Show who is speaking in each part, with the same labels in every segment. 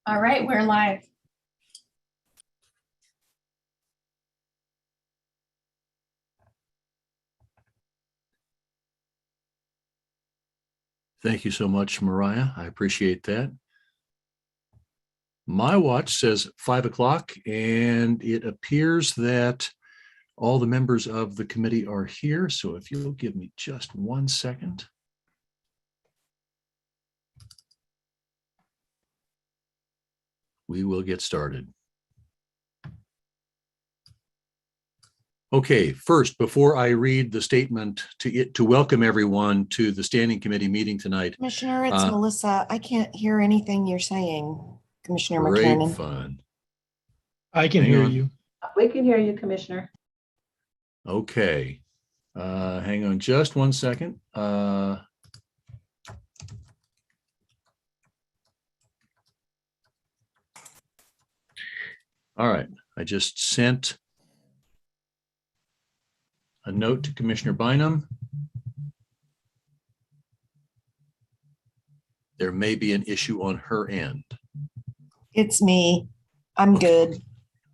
Speaker 1: All right, we're live.
Speaker 2: Thank you so much, Mariah. I appreciate that. My watch says 5 o'clock, and it appears that all the members of the committee are here. So if you'll give me just 1 second. We will get started. Okay, first, before I read the statement to welcome everyone to the Standing Committee meeting tonight.
Speaker 3: Commissioner, it's Melissa. I can't hear anything you're saying, Commissioner
Speaker 2: Great
Speaker 3: McKiernan.
Speaker 2: fun.
Speaker 4: I can hear you.
Speaker 5: We can hear you, Commissioner.
Speaker 2: Okay, hang on just 1 second. All right, I just sent a note to Commissioner Bynum. There may be an issue on her end.
Speaker 3: It's me. I'm good.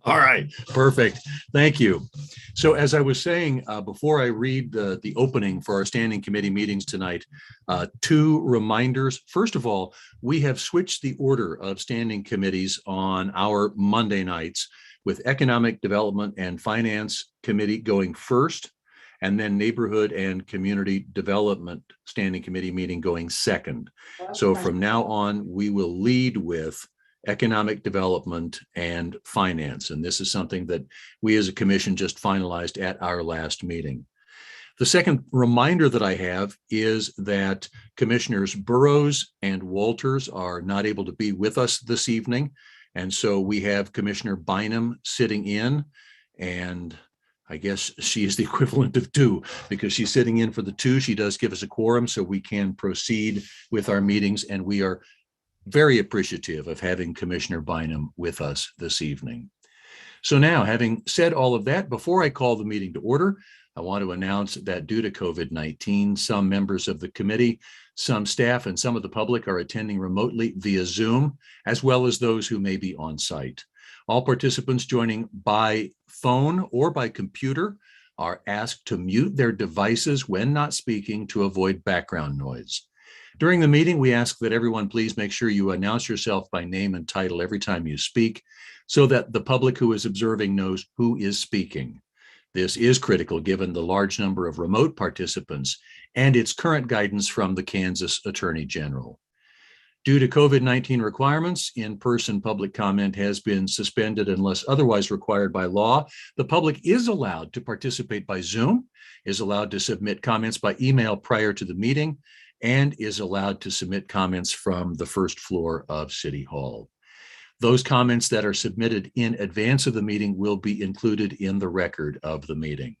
Speaker 2: All right, perfect. Thank you. So as I was saying, before I read the opening for our standing committee meetings tonight, 2 reminders. First of all, we have switched the order of standing committees on our Monday nights, with Economic Development and Finance Committee going first, and then Neighborhood and Community Development Standing Committee meeting going second. So from now on, we will lead with Economic Development and Finance. And this is something that we as a commission just finalized at our last meeting. The second reminder that I have is that Commissioners Burroughs and Walters are not able to be with us this evening. And so we have Commissioner Bynum sitting in, and I guess she is the equivalent of 2 because she's sitting in for the 2. She does give us a quorum so we can proceed with our meetings, and we are very appreciative of having Commissioner Bynum with us this evening. So now, having said all of that, before I call the meeting to order, I want to announce that due to COVID-19, some members of the committee, some staff, and some of the public are attending remotely via Zoom, as well as those who may be on site. All participants joining by phone or by computer are asked to mute their devices when not speaking to avoid background noise. During the meeting, we ask that everyone please make sure you announce yourself by name and title every time you speak, so that the public who is observing knows who is speaking. This is critical given the large number of remote participants and its current guidance from the Kansas Attorney General. Due to COVID-19 requirements, in-person public comment has been suspended unless otherwise required by law. The public is allowed to participate by Zoom, is allowed to submit comments by email prior to the meeting, and is allowed to submit comments from the first floor of City Hall. Those comments that are submitted in advance of the meeting will be included in the record of the meeting.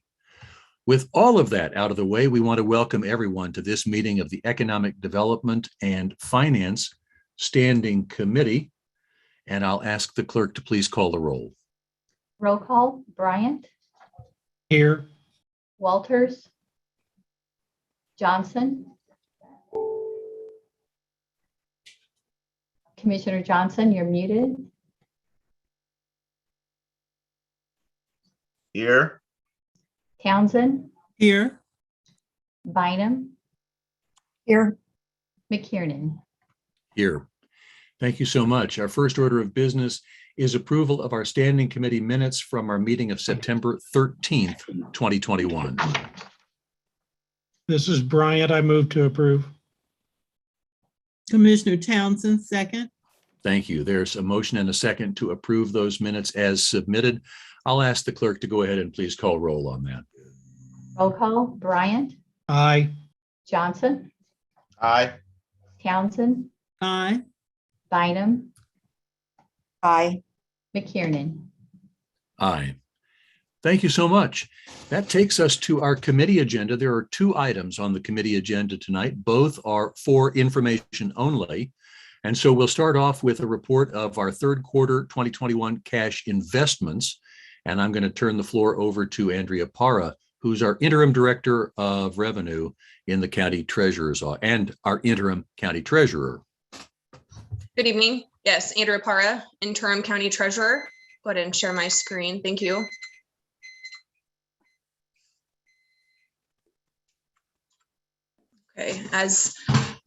Speaker 2: With all of that out of the way, we want to welcome everyone to this meeting of the Economic Development and Finance Standing Committee, and I'll ask the clerk to please call the roll.
Speaker 5: Roll call, Bryant,
Speaker 4: Here.
Speaker 5: Walters, Johnson. Commissioner Johnson, you're muted.
Speaker 6: Here.
Speaker 5: Townsend,
Speaker 7: Here.
Speaker 5: Bynum,
Speaker 3: Here.
Speaker 5: McKiernan.
Speaker 2: Here. Thank you so much. Our first order of business is approval of our standing committee minutes from our meeting of September 13th, 2021.
Speaker 4: This is Bryant. I move to approve.
Speaker 7: Commissioner Townsend, second.
Speaker 2: Thank you. There's a motion and a second to approve those minutes as submitted. I'll ask the clerk to go ahead and please call roll on that.
Speaker 5: Roll call, Bryant,
Speaker 4: Aye.
Speaker 5: Johnson,
Speaker 6: Aye.
Speaker 5: Townsend,
Speaker 7: Aye.
Speaker 5: Bynum,
Speaker 3: Aye.
Speaker 5: McKiernan.
Speaker 2: Aye. Thank you so much. That takes us to our committee agenda. There are 2 items on the committee agenda tonight. Both are for information only. And so we'll start off with a report of our third quarter 2021 cash investments. And I'm going to turn the floor over to Andrea Parra, who's our interim director of revenue in the county treasurer's office and our interim county treasurer.
Speaker 8: Good evening.
Speaker 1: Yes, Andrea Parra, interim county treasurer. Go ahead and share my screen. Thank you. Okay, as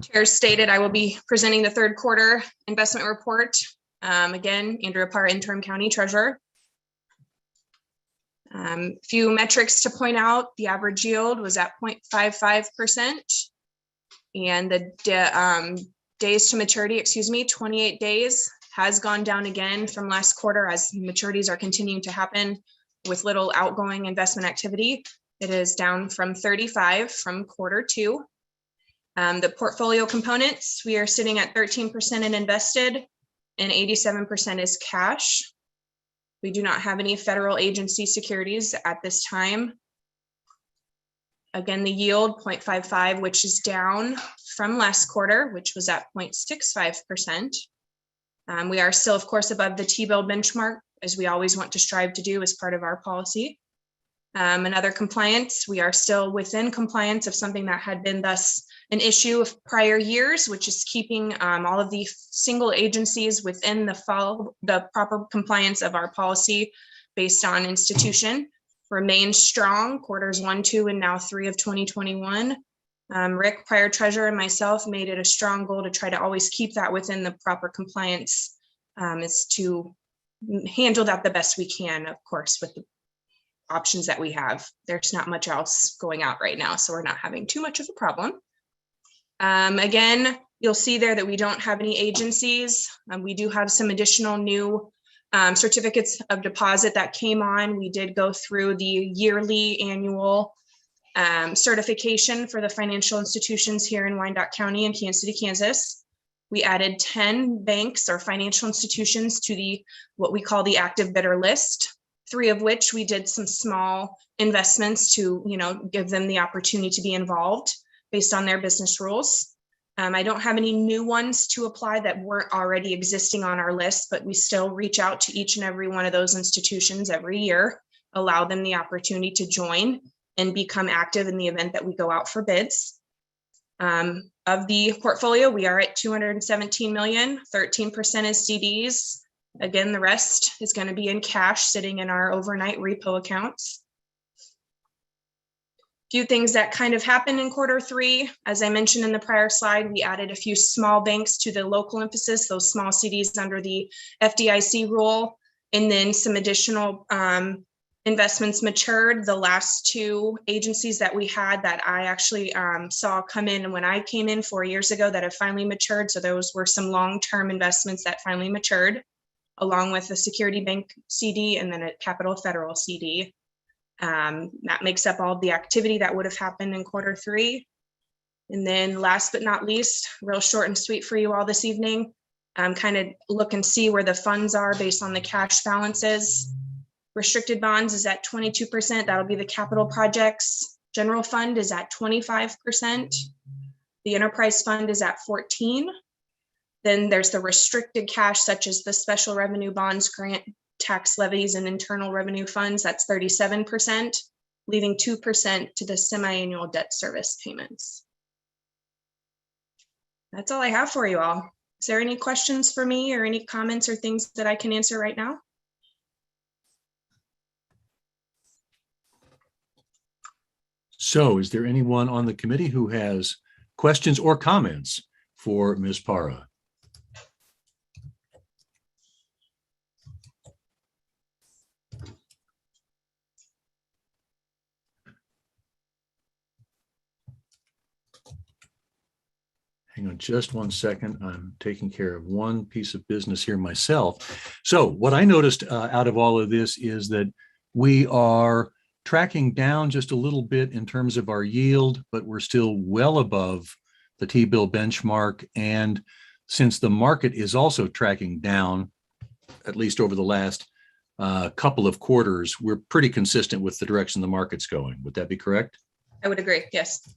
Speaker 1: Chair stated, I will be presenting the third quarter investment report. Again, Andrea Parra, interim county treasurer. Few metrics to point out. The average yield was at 0.55%. And the days to maturity, 28 days, has gone down again from last quarter as maturities are continuing to happen with little outgoing investment activity. It is down from 35 from quarter two. The portfolio components, we are sitting at 13% in invested and 87% is cash. We do not have any federal agency securities at this time. Again, the yield 0.55, which is down from last quarter, which was at 0.65%. We are still, of course, above the T-bill benchmark, as we always want to strive to do as part of our policy. Another compliance, we are still within compliance of something that had been thus an issue of prior years, which is keeping all of the single agencies within the proper compliance of our policy based on institution. Remains strong, quarters 1, 2, and now 3 of 2021. Rick, prior treasurer, and myself made it a strong goal to try to always keep that within the proper compliance, is to handle that the best we can, of course, with the options that we have. There's not much else going out right now, so we're not having too much of a problem. Again, you'll see there that we don't have any agencies. We do have some additional new certificates of deposit that came on. We did go through the yearly annual certification for the financial institutions here in Wyandotte County and Kansas City, Kansas. We added 10 banks or financial institutions to what we call the active bidder list, 3 of which we did some small investments to, give them the opportunity to be involved based on their business rules. I don't have any new ones to apply that weren't already existing on our list, but we still reach out to each and every one of those institutions every year, allow them the opportunity to join and become active in the event that we go out for bids. Of the portfolio, we are at 217 million, 13% is CDs. Again, the rest is going to be in cash sitting in our overnight repo accounts. Few things that kind of happened in quarter 3. As I mentioned in the prior slide, we added a few small banks to the local emphasis, those small CDs under the FDIC rule, and then some additional investments matured. The last 2 agencies that we had that I actually saw come in when I came in 4 years ago that have finally matured. So those were some long-term investments that finally matured, along with a security bank CD and then a Capital Federal CD. That makes up all the activity that would have happened in quarter 3. And then last but not least, real short and sweet for you all this evening, kind of look and see where the funds are based on the cash balances. Restricted bonds is at 22%. That'll be the capital projects. General fund is at 25%. The enterprise fund is at 14%. Then there's the restricted cash, such as the special revenue bonds, grant tax levies, and internal revenue funds. That's 37%, leaving 2% to the semi-annual debt service payments. That's all I have for you all. Is there any questions for me or any comments or things that I can answer right now?
Speaker 2: So is there anyone on the committee who has questions or comments for Ms. Parra? Hang on just one second. I'm taking care of one piece of business here myself. So what I noticed out of all of this is that we are tracking down just a little bit in terms of our yield, but we're still well above the T-bill benchmark. And since the market is also tracking down, at least over the last couple of quarters, we're pretty consistent with the direction the market's going. Would that be correct?
Speaker 1: I would agree, yes.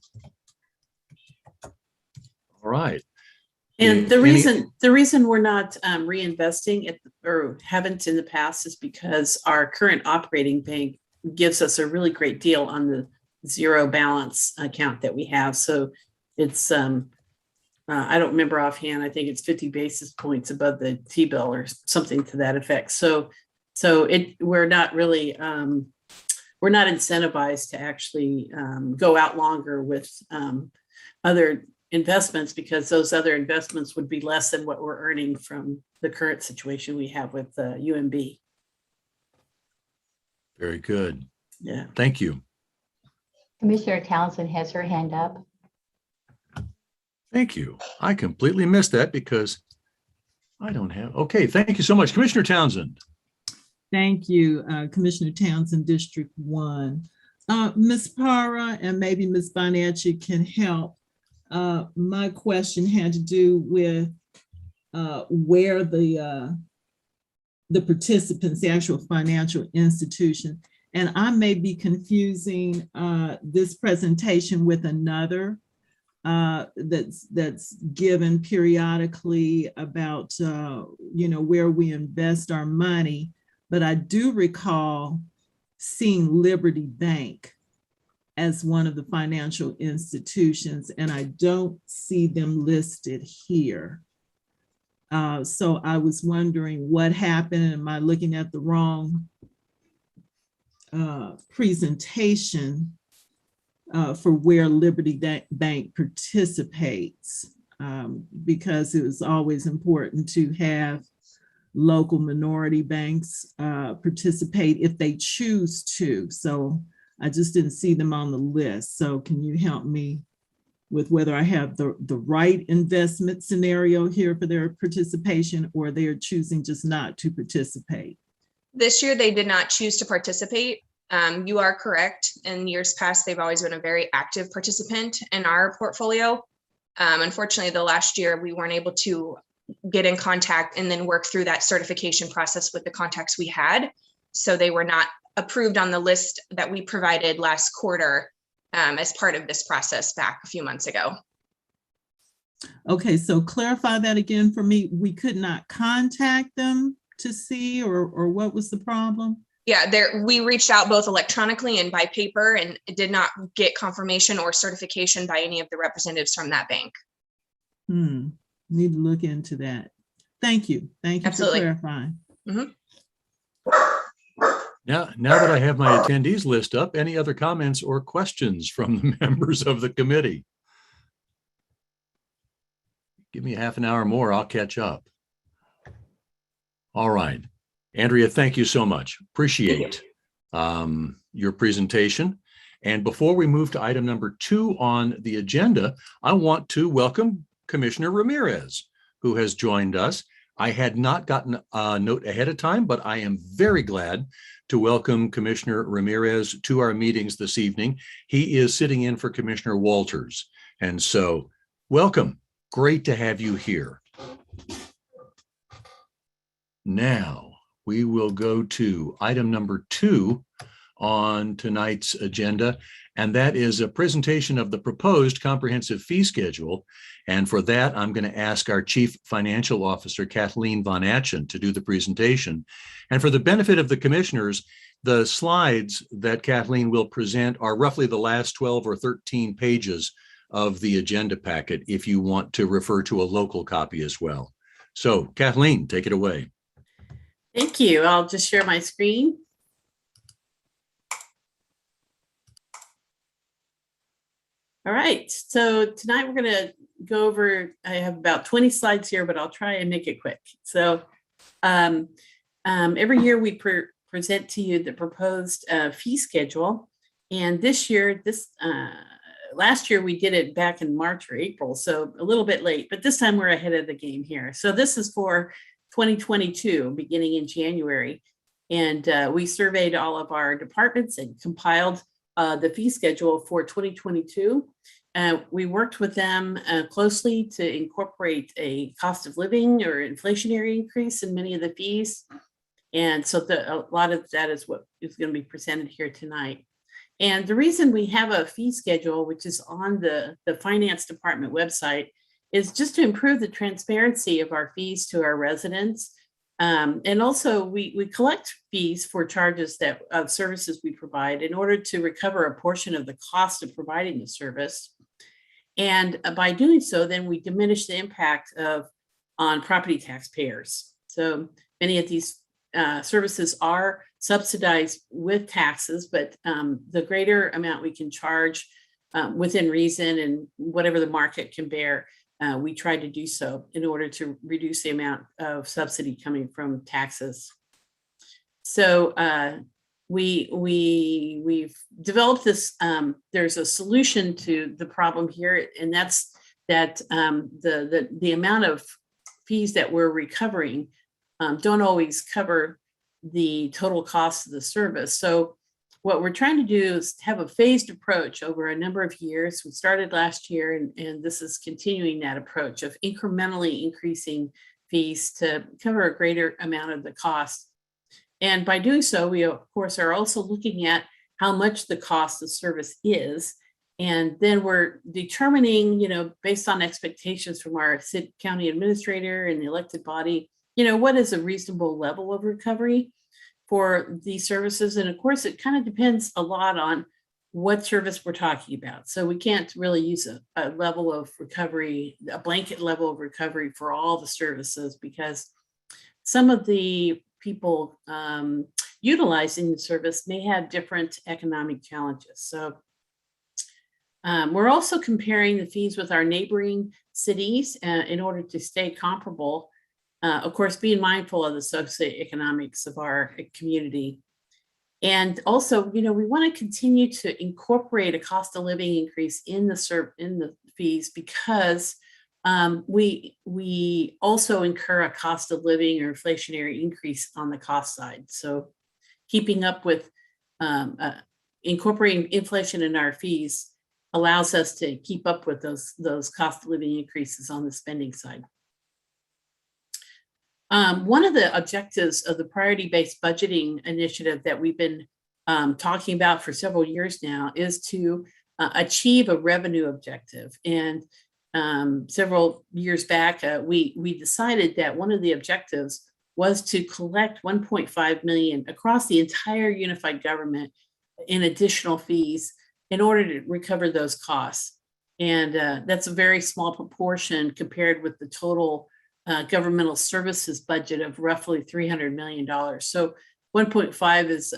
Speaker 2: All right.
Speaker 7: And the reason we're not reinvesting it or haven't in the past is because our current operating bank gives us a really great deal on the zero balance account that we have. So it's I don't remember offhand. I think it's 50 basis points above the T-bill or something to that effect. So we're not really, we're not incentivized to actually go out longer with other investments, because those other investments would be less than what we're earning from the current situation we have with UMB.
Speaker 2: Very good.
Speaker 7: Yeah.
Speaker 2: Thank you.
Speaker 5: Commissioner Townsend has her hand up.
Speaker 2: Thank you. I completely missed that because I don't have, okay, thank you so much. Commissioner Townsend.
Speaker 6: Thank you, Commissioner Townsend, District 1. Ms. Para and maybe Ms. Bonacci can help. My question had to do with where the participants, the actual financial institution, and I may be confusing this presentation with another that's given periodically about where we invest our money. But I do recall seeing Liberty Bank as one of the financial institutions, and I don't see them listed here. So I was wondering what happened. Am I looking at the wrong presentation for where Liberty Bank participates? Because it was always important to have local minority banks participate if they choose to. So I just didn't see them on the list. So can you help me with whether I have the right investment scenario here for their participation, or they're choosing just not to participate?
Speaker 1: This year, they did not choose to participate. You are correct. In years past, they've always been a very active participant in our portfolio. Unfortunately, the last year, we weren't able to get in contact and then work through that certification process with the contacts we had. So they were not approved on the list that we provided last quarter as part of this process back a few months ago.
Speaker 6: Okay, so clarify that again for me. We could not contact them to see, or what was the problem?
Speaker 1: Yeah, we reached out both electronically and by paper, and it did not get confirmation or certification by any of the representatives from that bank.
Speaker 6: Need to look into that. Thank you. Thank you
Speaker 1: Absolutely.
Speaker 6: for clarifying.
Speaker 1: Mm-hmm.
Speaker 2: Now that I have my attendees list up, any other comments or questions from the members of the committee? Give me a half an hour more, I'll catch up. All right. Andrea, thank you so much. Appreciate your presentation. And before we move to item number 2 on the agenda, I want to welcome Commissioner Ramirez, who has joined us. I had not gotten a note ahead of time, but I am very glad to welcome Commissioner Ramirez to our meetings this evening. He is sitting in for Commissioner Walters. And so welcome. Great to have you here. Now we will go to item number 2 on tonight's agenda, and that is a presentation of the proposed comprehensive fee schedule. And for that, I'm going to ask our Chief Financial Officer, Kathleen Von Atchen, to do the presentation. And for the benefit of the commissioners, the slides that Kathleen will present are roughly the last 12 or 13 pages of the agenda packet, if you want to refer to a local copy as well. So Kathleen, take it away.
Speaker 7: Thank you. I'll just share my screen. All right, so tonight we're going to go over, I have about 20 slides here, but I'll try and make it quick. So every year we present to you the proposed fee schedule. And this year, last year we did it back in March or April, so a little bit late, but this time we're ahead of the game here. So this is for 2022, beginning in January. And we surveyed all of our departments and compiled the fee schedule for 2022. We worked with them closely to incorporate a cost of living or inflationary increase in many of the fees. And so a lot of that is what is going to be presented here tonight. And the reason we have a fee schedule, which is on the finance department website, is just to improve the transparency of our fees to our residents. And also we collect fees for charges of services we provide in order to recover a portion of the cost of providing the service. And by doing so, then we diminish the impact on property taxpayers. So many of these services are subsidized with taxes, but the greater amount we can charge within reason and whatever the market can bear, we try to do so in order to reduce the amount of subsidy coming from taxes. So we've developed this. There's a solution to the problem here, and that's that the amount of fees that we're recovering don't always cover the total cost of the service. So what we're trying to do is have a phased approach over a number of years. We started last year, and this is continuing that approach of incrementally increasing fees to cover a greater amount of the cost. And by doing so, we of course are also looking at how much the cost of service is. And then we're determining, based on expectations from our city county administrator and the elected body, what is a reasonable level of recovery for these services. And of course, it kind of depends a lot on what service we're talking about. So we can't really use a level of recovery, a blanket level of recovery for all the services, because some of the people utilizing the service may have different economic challenges. So we're also comparing the fees with our neighboring cities in order to stay comparable. Of course, being mindful of the socioeconomics of our community. And also, we want to continue to incorporate a cost of living increase in the fees, because we also incur a cost of living or inflationary increase on the cost side. So keeping up with incorporating inflation in our fees allows us to keep up with those cost of living increases on the spending side. One of the objectives of the priority-based budgeting initiative that we've been talking about for several years now is to achieve a revenue objective. And several years back, we decided that one of the objectives was to collect 1.5 million across the entire unified government in additional fees in order to recover those costs. And that's a very small proportion compared with the total governmental services budget of roughly $300 million. So 1.5 is,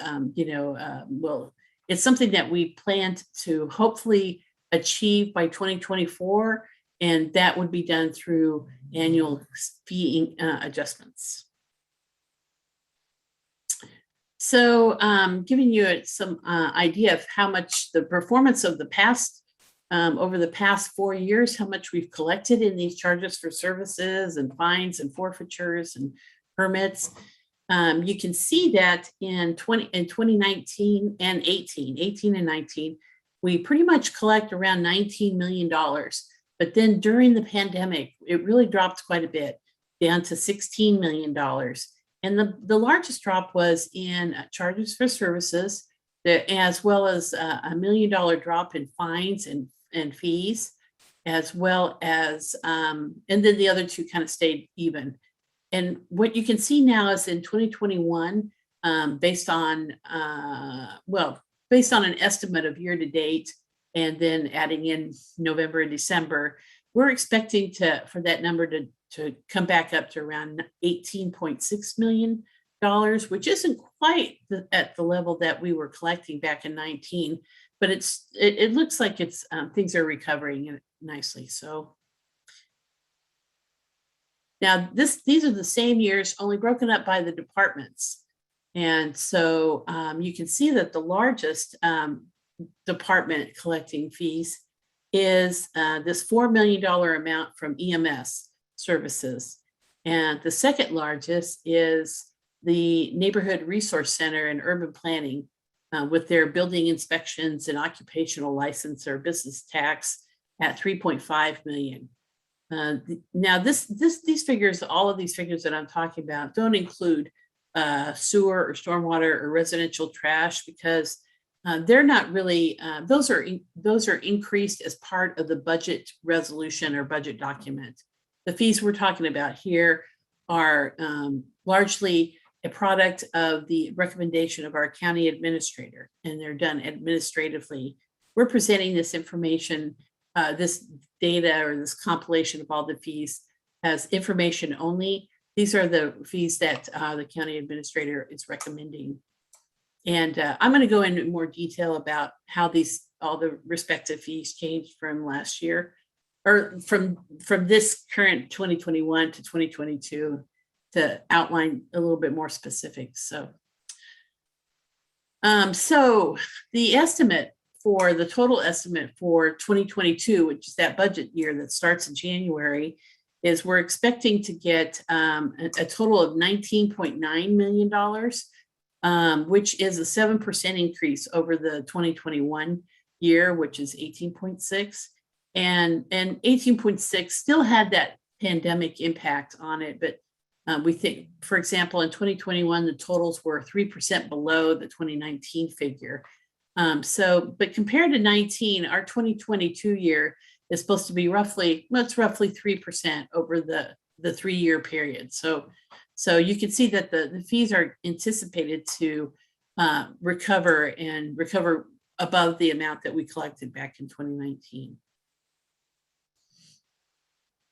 Speaker 7: well, it's something that we planned to hopefully achieve by 2024, and that would be done through annual fee adjustments. So giving you some idea of how much the performance of the past over the past 4 years, how much we've collected in these charges for services and fines and forfeitures and permits. You can see that in 2019 and 18 and 19, we pretty much collect around $19 million. But then during the pandemic, it really dropped quite a bit, down to $16 million. And the largest drop was in charges for services, as well as a $1 million drop in fines and fees, as well as, and then the other two kind of stayed even. And what you can see now is in 2021, based on an estimate of year to date, and then adding in November and December, we're expecting for that number to come back up to around $18.6 million, which isn't quite at the level that we were collecting back in 19, but it looks like it's things are recovering nicely. So now these are the same years, only broken up by the departments. And so you can see that the largest department collecting fees is this $4 million amount from EMS services. And the second largest is the Neighborhood Resource Center and Urban Planning with their building inspections and occupational license or business tax at 3.5 million. Now these figures, all of these figures that I'm talking about don't include sewer or stormwater or residential trash, because they're not really, those are increased as part of the budget resolution or budget document. The fees we're talking about here are largely a product of the recommendation of our county administrator, and they're done administratively. We're presenting this information this data or this compilation of all the fees as information only. These are the fees that the county administrator is recommending. And I'm going to go into more detail about how all the respective fees changed from last year, or from this current 2021 to 2022, to outline a little bit more specifics. So the estimate for the total estimate for 2022, which is that budget year that starts in January, is we're expecting to get a total of $19.9 million, which is a 7% increase over the 2021 year, which is 18.6. And 18.6 still had that pandemic impact on it, but we think, for example, in 2021, the totals were 3% below the 2019 figure. But compared to 19, our 2022 year is supposed to be roughly 3% over the 3-year period. So you can see that the fees are anticipated to recover above the amount that we collected back in 2019.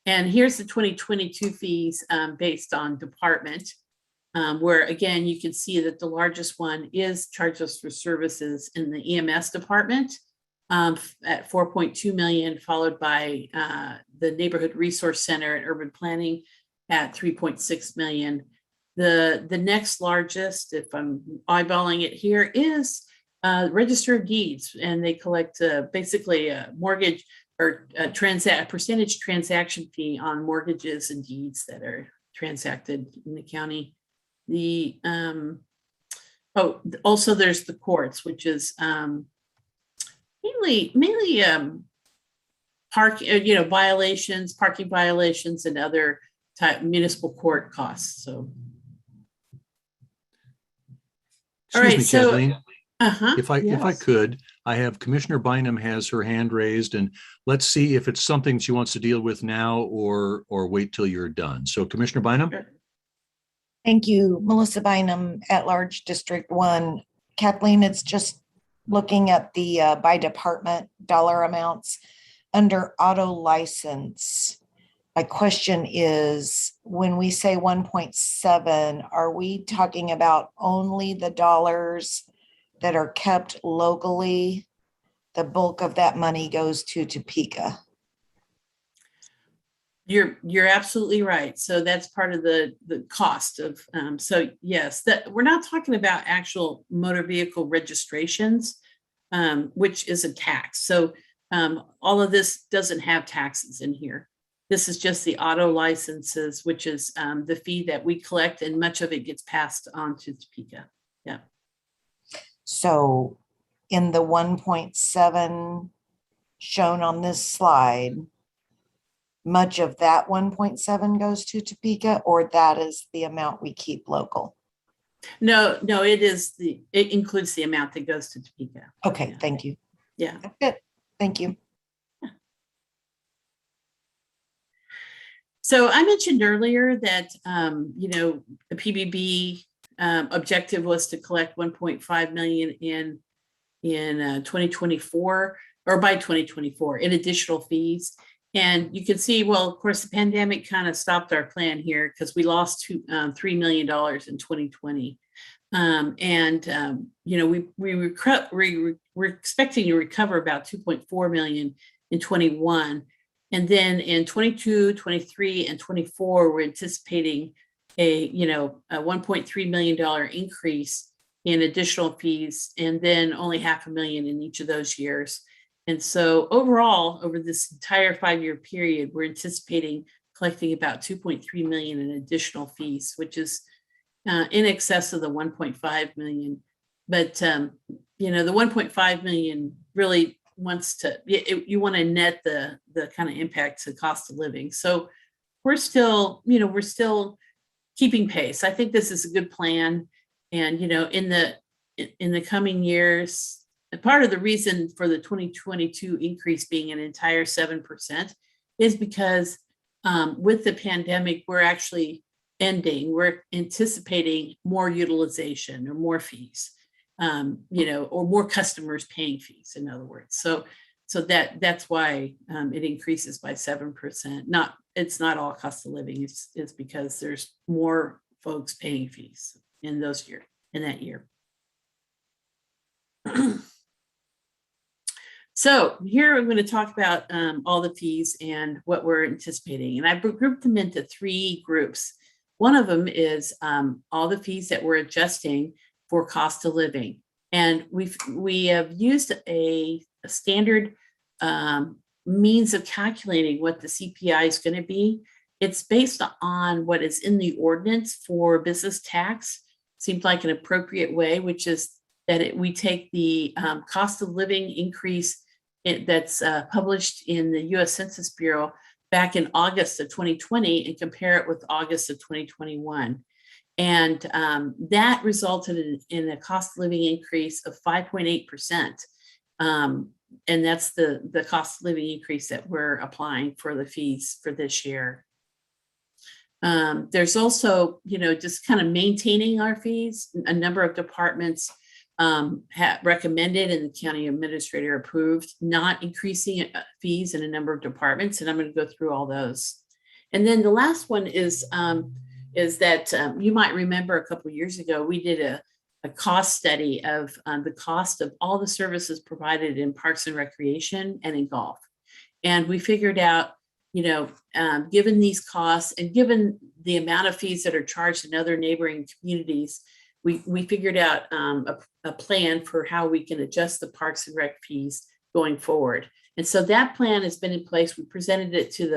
Speaker 7: And here's the 2022 fees based on department, where again, you can see that the largest one is charges for services in the EMS department at 4.2 million, followed by the Neighborhood Resource Center and Urban Planning at 3.6 million. The next largest, if I'm eyeballing it here, is Register of Deeds, and they collect basically a mortgage or a percentage transaction fee on mortgages and deeds that are transacted in the county. Also there's the courts, which is mainly parking violations and other type municipal court costs. So all right,
Speaker 2: Excuse me, Kathleen. If I
Speaker 7: yes.
Speaker 2: could, I have Commissioner Bynum has her hand raised, and let's see if it's something she wants to deal with now or wait till you're done. So Commissioner Bynum.
Speaker 7: Sure.
Speaker 3: Thank you, Melissa Bynum, at-large District 1. Kathleen, it's just looking at the by department dollar amounts under auto license. My question is, when we say 1.7, are we talking about only the dollars that are kept locally? The bulk of that money goes to Topeka.
Speaker 7: You're absolutely right. So that's part of the cost of, so yes, that we're not talking about actual motor vehicle registrations, which is a tax. So all of this doesn't have taxes in here. This is just the auto licenses, which is the fee that we collect, and much of it gets passed on to Topeka. Yeah.
Speaker 3: So in the 1.7 shown on this slide, much of that 1.7 goes to Topeka, or that is the amount we keep local?
Speaker 7: No, it includes the amount that goes to Topeka.
Speaker 3: Okay,
Speaker 7: Yeah.
Speaker 3: thank you.
Speaker 7: Yeah.
Speaker 3: That's it. Thank you.
Speaker 7: So I mentioned earlier that, the PBB objective was to collect 1.5 million in 2024, or by 2024, in additional fees. And you can see, well, of course, the pandemic kind of stopped our plan here because we lost $3 million in 2020. We're expecting to recover about 2.4 million in 21. And then in 22, 23, and 24, we're anticipating a $1.3 million increase in additional fees, and then only $500,000 in each of those years. And so overall, over this entire 5-year period, we're anticipating collecting about 2.3 million in additional fees, which is in excess of the 1.5 million. But the 1.5 million really wants to, you want to net the kind of impact to cost of living. So we're still keeping pace. I think this is a good plan. And, in the coming years, part of the reason for the 2022 increase being an entire 7% is because with the pandemic, we're anticipating more utilization or more fees, or more customers paying fees, in other words. So So that's why it increases by 7%. It's not all cost of living. It's because there's more folks paying fees in that year. So here I'm going to talk about all the fees and what we're anticipating. And I've grouped them into 3 groups. One of them is all the fees that we're adjusting for cost of living. And we have used a standard means of calculating what the CPI is going to be. It's based on what is in the ordinance for business tax. Seems like an appropriate way, which is that we take the cost of living increase that's published in the U.S. Census Bureau back in August of 2020 and compare it with August of 2021. And that resulted in a cost of living increase of 5.8%. And that's the cost of living increase that we're applying for the fees for this year. There's also, just kind of maintaining our fees. A number of departments have recommended and the county administrator approved not increasing fees in a number of departments. And I'm going to go through all those. And then the last one is that you might remember a couple of years ago, we did a cost study of the cost of all the services provided in parks and recreation and in golf. And we figured out, given these costs and given the amount of fees that are charged in other neighboring communities, we figured out a plan for how we can adjust the parks and rec fees going forward. And so that plan has been in place. We presented it to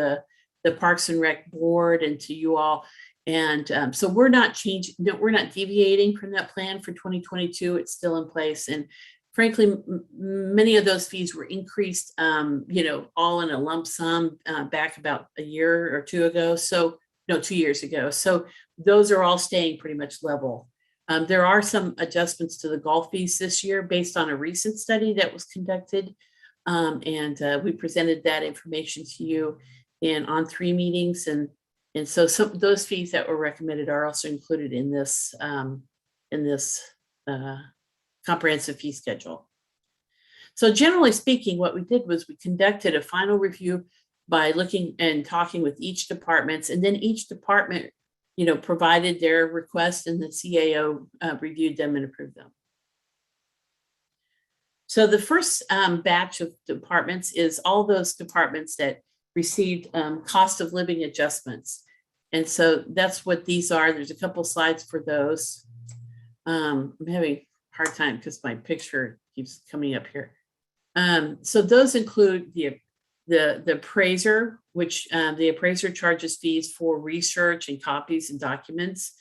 Speaker 7: the Parks and Rec board and to you all. And so we're not changing, we're not deviating from that plan for 2022. It's still in place. And frankly, many of those fees were increased, all in a lump sum back about a year or 2 ago. 2 years ago. So those are all staying pretty much level. There are some adjustments to the golf fees this year based on a recent study that was conducted. And we presented that information to you on 3 meetings. And so those fees that were recommended are also included in this comprehensive fee schedule. So generally speaking, what we did was we conducted a final review by looking and talking with each department, and then each department, provided their request and the CAO reviewed them and approved them. So the first batch of departments is all those departments that received cost of living adjustments. And so that's what these are. There's a couple slides for those. I'm having a hard time because my picture keeps coming up here. So those include the appraiser, which the appraiser charges fees for research and copies and documents.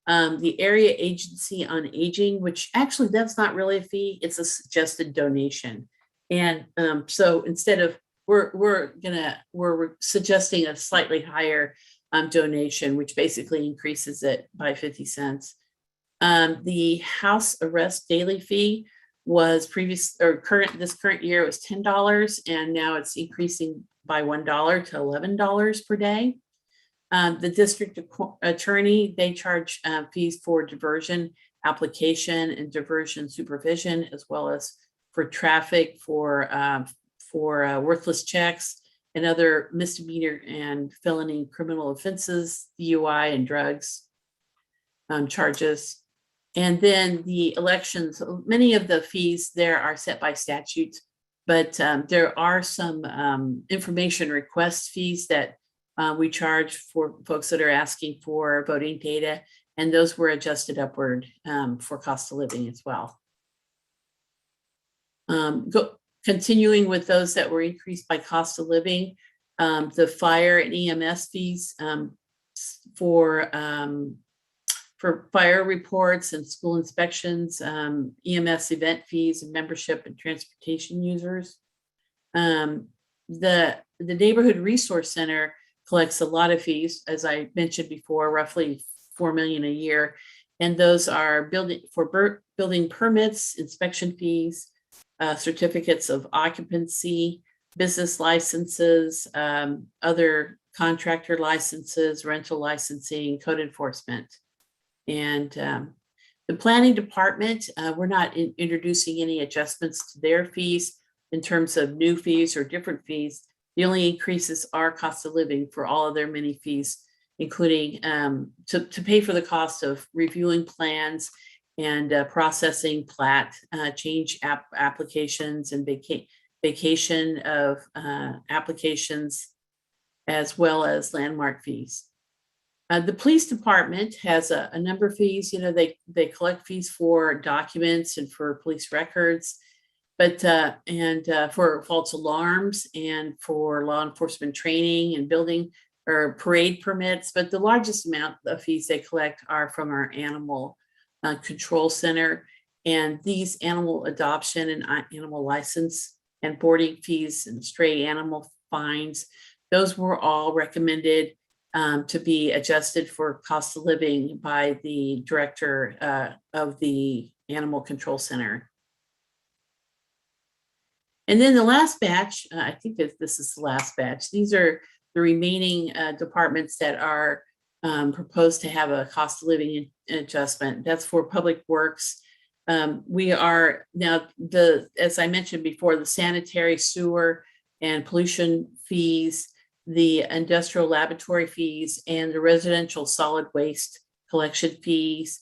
Speaker 7: The area agency on aging, which actually that's not really a fee, it's a suggested donation. And so instead of we're suggesting a slightly higher donation, which basically increases it by 50 cents. The house arrest daily fee was this current year was $10, and now it's increasing by $1 to $11 per day. The district attorney, they charge fees for diversion application and diversion supervision, as well as for traffic, for worthless checks and other misdemeanor and felony criminal offenses, DUI and drugs charges. And then the elections, many of the fees there are set by statute, but there are some information request fees that we charge for folks that are asking for voting data, and those were adjusted upward for cost of living as well. Continuing with those that were increased by cost of living, the fire and EMS fees for fire reports and school inspections, EMS event fees and membership and transportation users. The Neighborhood Resource Center collects a lot of fees, as I mentioned before, roughly $4 million a year. And those are building permits, inspection fees, certificates of occupancy, business licenses, other contractor licenses, rental licensing, code enforcement. And the planning department, we're not introducing any adjustments to their fees. in terms of new fees or different fees. The only increases are cost of living for all of their many fees, including to pay for the cost of reviewing plans and processing plat change applications and vacation of applications, as well as landmark fees. The police department has a number of fees. You know, they collect fees for documents and for police records, but for false alarms and for law enforcement training and building or parade permits. But the largest amount of fees they collect are from our animal control center, and these animal adoption and animal license and boarding fees and stray animal fines, those were all recommended to be adjusted for cost of living by the director of the Animal Control Center. And then the last batch, I think that this is the last batch. These are the remaining departments that are proposed to have a cost of living adjustment. That's for Public Works. We are now, as I mentioned before, the sanitary, sewer, and pollution fees, the industrial laboratory fees, and the residential solid waste collection fees.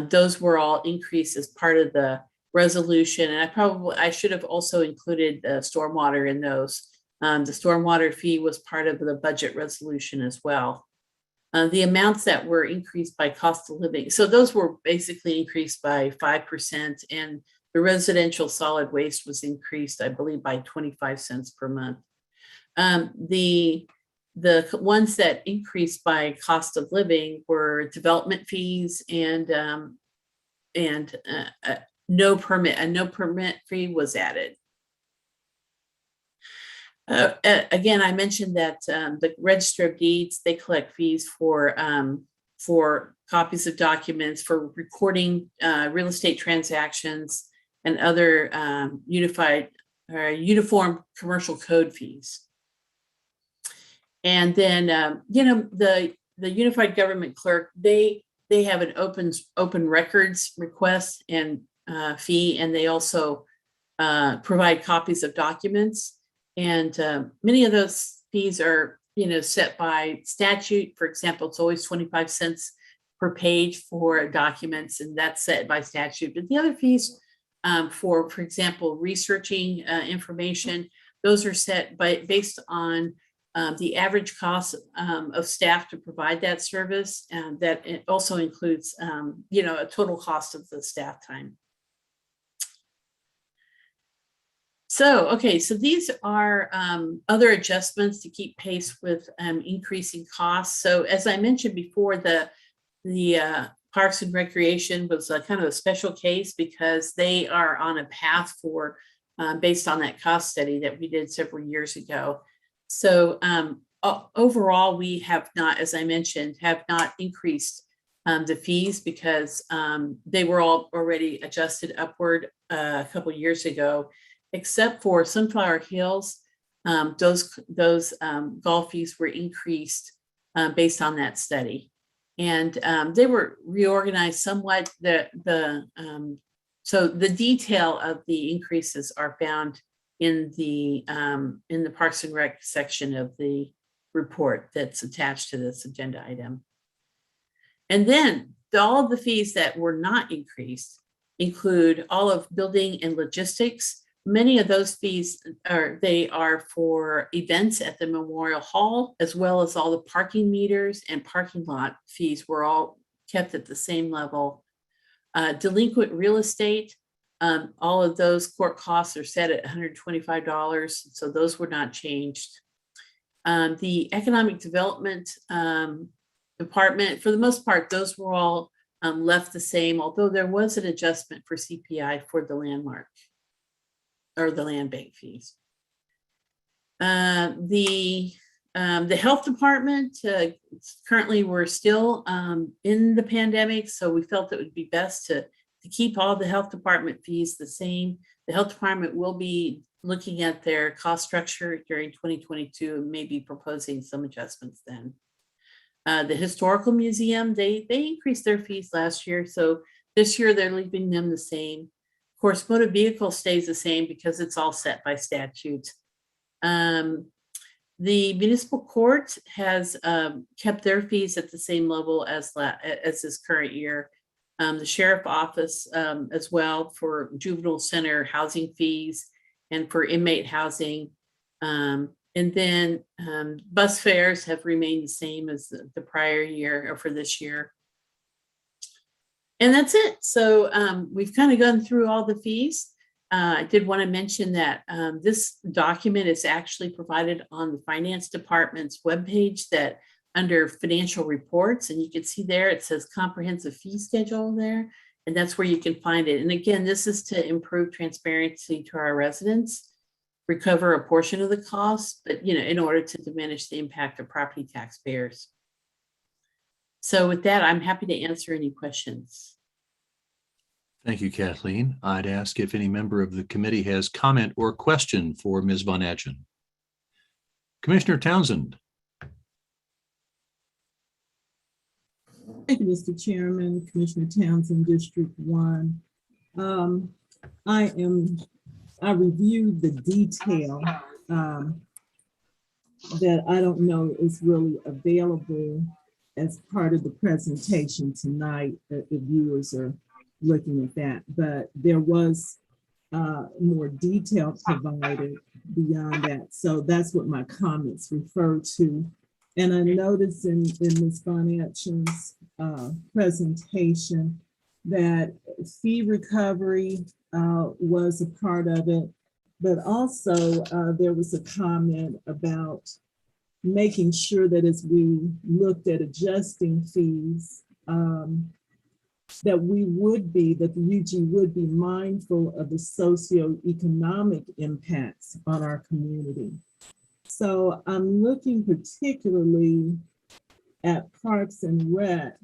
Speaker 7: Those were all increased as part of the resolution. And I should have also included the stormwater in those. The stormwater fee was part of the budget resolution as well. The amounts that were increased by cost of living, so those were basically increased by 5%, and the residential solid waste was increased, I believe, by 25 cents per month. The ones that increased by cost of living were development fees and no permit fee was added. Again, I mentioned that the Register of Deeds, they collect fees for copies of documents, for recording real estate transactions, and other uniform commercial code fees. And then, you know, the Unified Government Clerk, they have an open records request and fee, and they also provide copies of documents. And many of those fees are, you know, set by statute. For example, it's always 25 cents per page for documents, and that's set by statute. But the other fees for example, researching information, those are set based on the average cost of staff to provide that service, and that it also includes, you know, a total cost of the staff time. So, okay, so these are other adjustments to keep pace with increasing costs. So as I mentioned before, the Parks and Recreation was a kind of a special case because they are on a path for, based on that cost study that we did several years ago. So overall, we have not, as I mentioned, have not increased the fees because they were all already adjusted upward a couple years ago, except for Sunflower Hills. Those golf fees were increased based on that study. And they were reorganized somewhat. So the detail of the increases are found in the Parks and Rec section of the report that's attached to this agenda item. And then all of the fees that were not increased include all of building and logistics. Many of those fees are for events at the Memorial Hall, as well as all the parking meters and parking lot fees were all kept at the same level. Delinquent real estate, all of those court costs are set at $125, so those were not changed. The Economic Development Department, for the most part, those were all left the same, although there was an adjustment for CPI for the landmark or the land bank fees. The health department, currently we're still in the pandemic, so we felt it would be best to keep all the health department fees the same. The health department will be looking at their cost structure during 2022 and maybe proposing some adjustments then. The Historical Museum, they increased their fees last year, so this year they're leaving them the same. course, motor vehicle stays the same because it's all set by statute. The municipal court has kept their fees at the same level as this current year. The sheriff office as well for juvenile center housing fees and for inmate housing. And then bus fares have remained the same as the prior year or for this year. And that's it. So we've kind of gone through all the fees. I did want to mention that this document is actually provided on the finance department's webpage that under financial reports, and you can see there it says comprehensive fee schedule there, and that's where you can find it. And again, this is to improve transparency to our residents, recover a portion of the costs, but in order to diminish the impact of property taxpayers. So with that, I'm happy to answer any questions.
Speaker 2: Thank you, Kathleen. I'd ask if any member of the committee has comment or question for Ms. Von Atchen. Commissioner Townsend.
Speaker 6: Thank you, Mr. Chairman, Commissioner Townsend, District 1. I reviewed the detail that I don't know is really available as part of the presentation tonight that the viewers are looking at that, but there was more detail provided beyond that. So that's what my comments refer to. And I noticed in Ms. Von Atchen's presentation that fee recovery was a part of it, but also there was a comment about making sure that as we looked at adjusting fees, that the UG would be mindful of the socioeconomic impacts on our community. So I'm looking particularly at Parks and Rec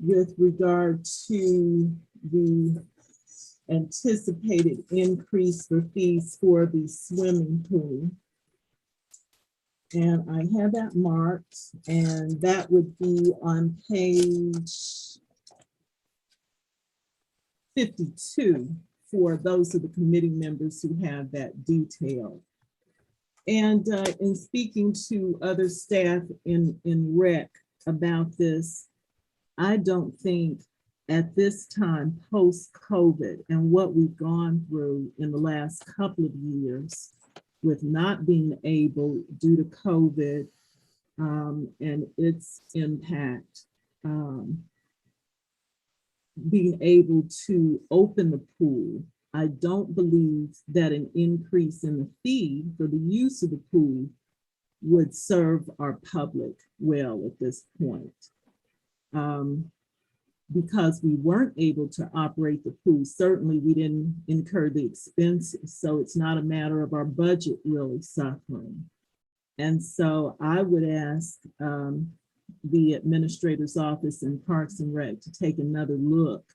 Speaker 6: with regard to the anticipated increase for fees for the swimming pool. And I have that marked, and that would be on page 52 for those of the committee members who have that detail. And in speaking to other staff in rec about this, I don't think at this time post-COVID and what we've gone through in the last couple of years with not being able due to COVID and its impact, being able to open the pool, I don't believe that an increase in the fee for the use of the pool would serve our public well at this point. Because we weren't able to operate the pool, certainly we didn't incur the expenses. So it's not a matter of our budget really suffering. And so I would ask the administrator's office in Parks and Rec to take another look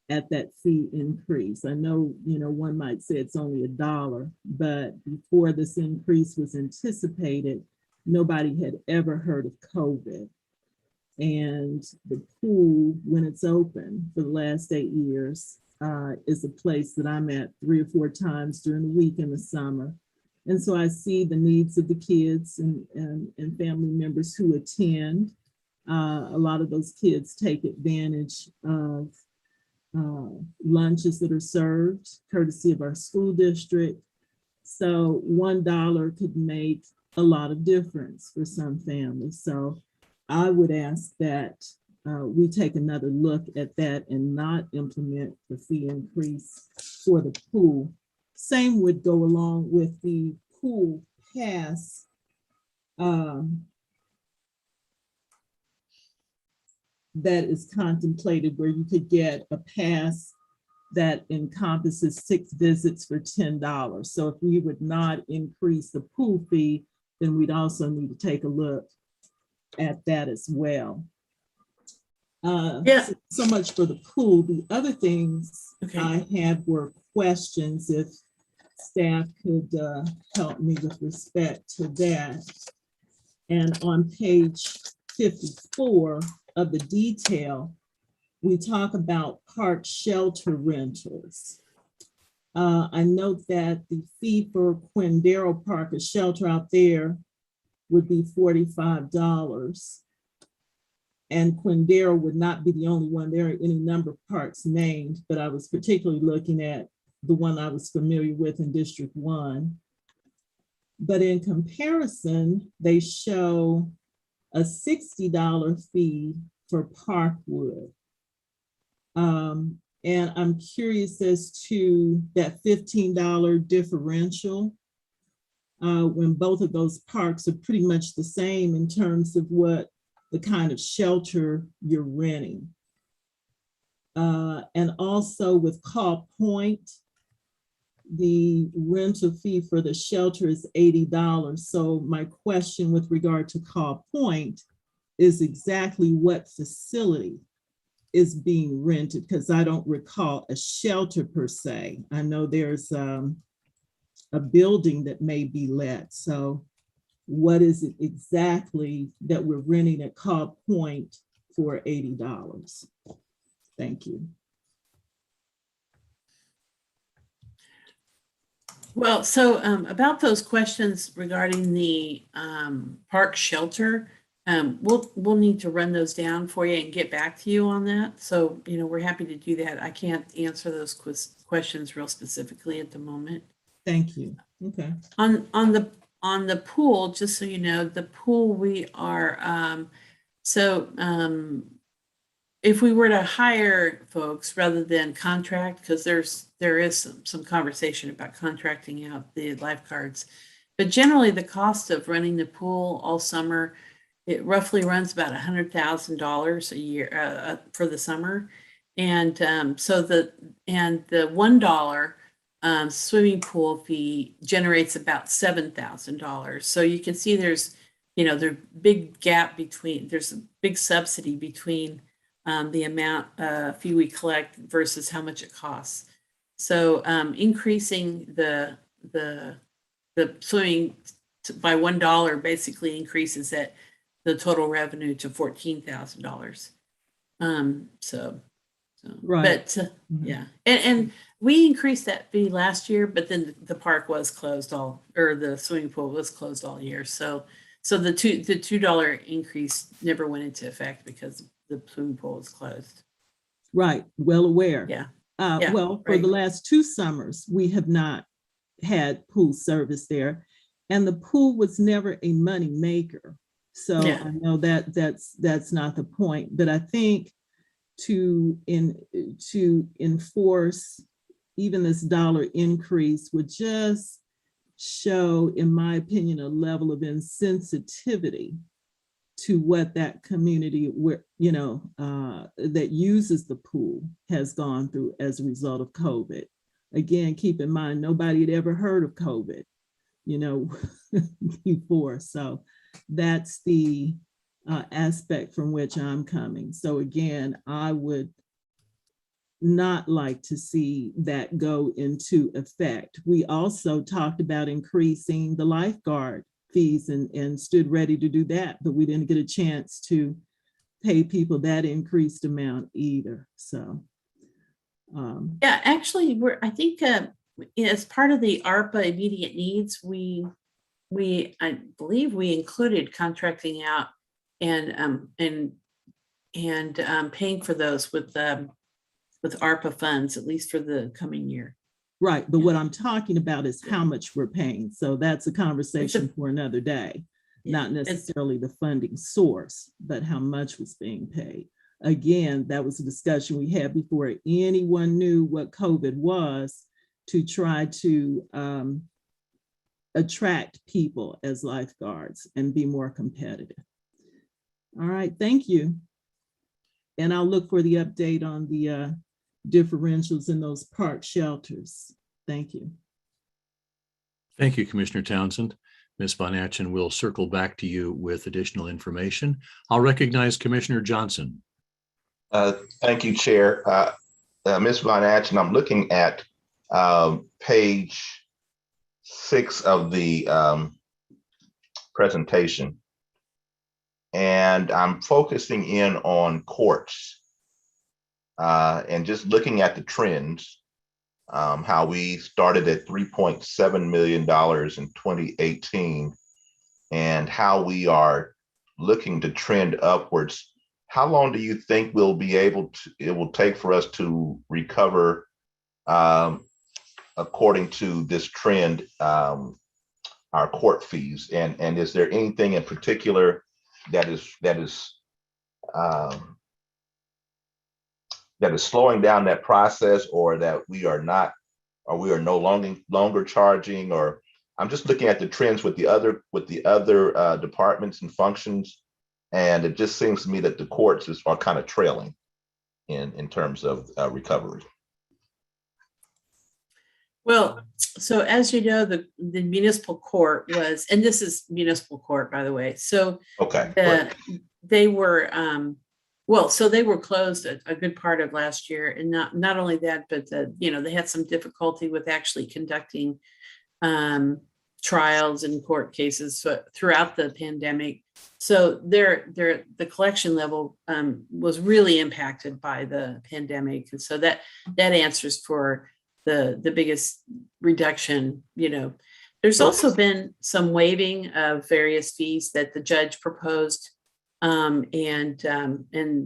Speaker 6: at that fee increase. I know, one might say it's only $1, but before this increase was anticipated, nobody had ever heard of COVID. And the pool, when it's open for the last 8 years, is a place that I'm at 3 or 4 times during the week in the summer. And so I see the needs of the kids and family members who attend. A lot of those kids take advantage of lunches that are served courtesy of our school district. So $1 could make a lot of difference for some families. So I would ask that we take another look at that and not implement the fee increase for the pool. Same would go along with the pool pass that is contemplated, where you could get a pass that encompasses 6 visits for $10. So if we would not increase the pool fee, then we'd also need to take a look at that as well. So much for the pool. The other things I had were questions, if staff could help me with respect to that. And on page 54 of the detail, we talk about park shelter rentals. I note that the fee for Quindaro Park, a shelter out there, would be $45. And Quindaro would not be the only one. There are any number of parks named, but I was particularly looking at the one I was familiar with in District 1. But in comparison, they show a $60 fee for Parkwood. And I'm curious as to that $15 differential when both of those parks are pretty much the same in terms of what the kind of shelter you're renting. And also with Call Point, the rental fee for the shelter is $80. So my question with regard to Call Point is exactly what facility is being rented, because I don't recall a shelter per se. I know there's a building that may be let. So what is it exactly that we're renting at Call Point for $80? Thank you.
Speaker 7: Well, so about those questions regarding the park shelter, we'll need to run those down for you and get back to you on that. So, we're happy to do that. I can't answer those questions real specifically at the moment.
Speaker 6: Thank you. Okay.
Speaker 7: On the pool, just so you know, the pool we are if we were to hire folks rather than contract, because there is some conversation about contracting out the lifeguards, but generally the cost of running the pool all summer, it roughly runs about $100,000 a year for the summer, and the $1 swimming pool fee generates about $7,000. So you can see there's there's a big subsidy between the amount fee we collect versus how much it costs. So increasing the swimming by $1 basically increases the total revenue to $14,000.
Speaker 6: Right.
Speaker 7: But yeah, and we increased that fee last year, but then the park was closed the swimming pool was closed all year. So the $2 increase never went into effect because the swimming pool was closed.
Speaker 6: Right. Well aware.
Speaker 7: Yeah.
Speaker 6: Well, for the last 2 summers, we have not had pool service there, and the pool was never a money maker. So yeah. I know that's not the point, but I think to enforce even this dollar increase would just show, in my opinion, a level of insensitivity to what that community that uses the pool has gone through as a result of COVID. Again, keep in mind, nobody had ever heard of COVID, before. So that's the aspect from which I'm coming. So again, I would not like to see that go into effect. We also talked about increasing the lifeguard fees and stood ready to do that, but we didn't get a chance to pay people that increased amount either. So
Speaker 7: yeah, actually, I think as part of the ARPA immediate needs, I believe we included contracting out and paying for those with ARPA funds, at least for the coming year.
Speaker 6: Right, but what I'm talking about is how much we're paying. So that's a conversation for another day, not necessarily the funding source, but how much was being paid. Again, that was a discussion we had before anyone knew what COVID was, to try to attract people as lifeguards and be more competitive. All right, thank you. And I'll look for the update on the differentials in those park shelters. Thank you.
Speaker 2: Thank you, Commissioner Townsend. Ms. Von Atchen will circle back to you with additional information. I'll recognize Commissioner Johnson.
Speaker 8: Thank you, Chair. Ms. Von Atchen, I'm looking at page 6 of the presentation, and I'm focusing in on courts. and just looking at the trends, how we started at $3.7 million in 2018 and how we are looking to trend upwards. How long do you think we'll be able to, it will take for us to recover, according to this trend, our court fees? And is there anything in particular that is slowing down that process, or that we are not, or we are no longer charging? Or I'm just looking at the trends with the other departments and functions, and it just seems to me that the courts are kind of trailing in terms of recovery.
Speaker 7: Well, so as you know, the municipal court was, and this is municipal court, by the way. So
Speaker 8: Okay.
Speaker 7: they were, so they were closed a good part of last year, and not only that, but they had some difficulty with actually conducting trials and court cases throughout the pandemic. So the collection level was really impacted by the pandemic, and so that answers for the biggest reduction. There's also been some waiving of various fees that the judge proposed, and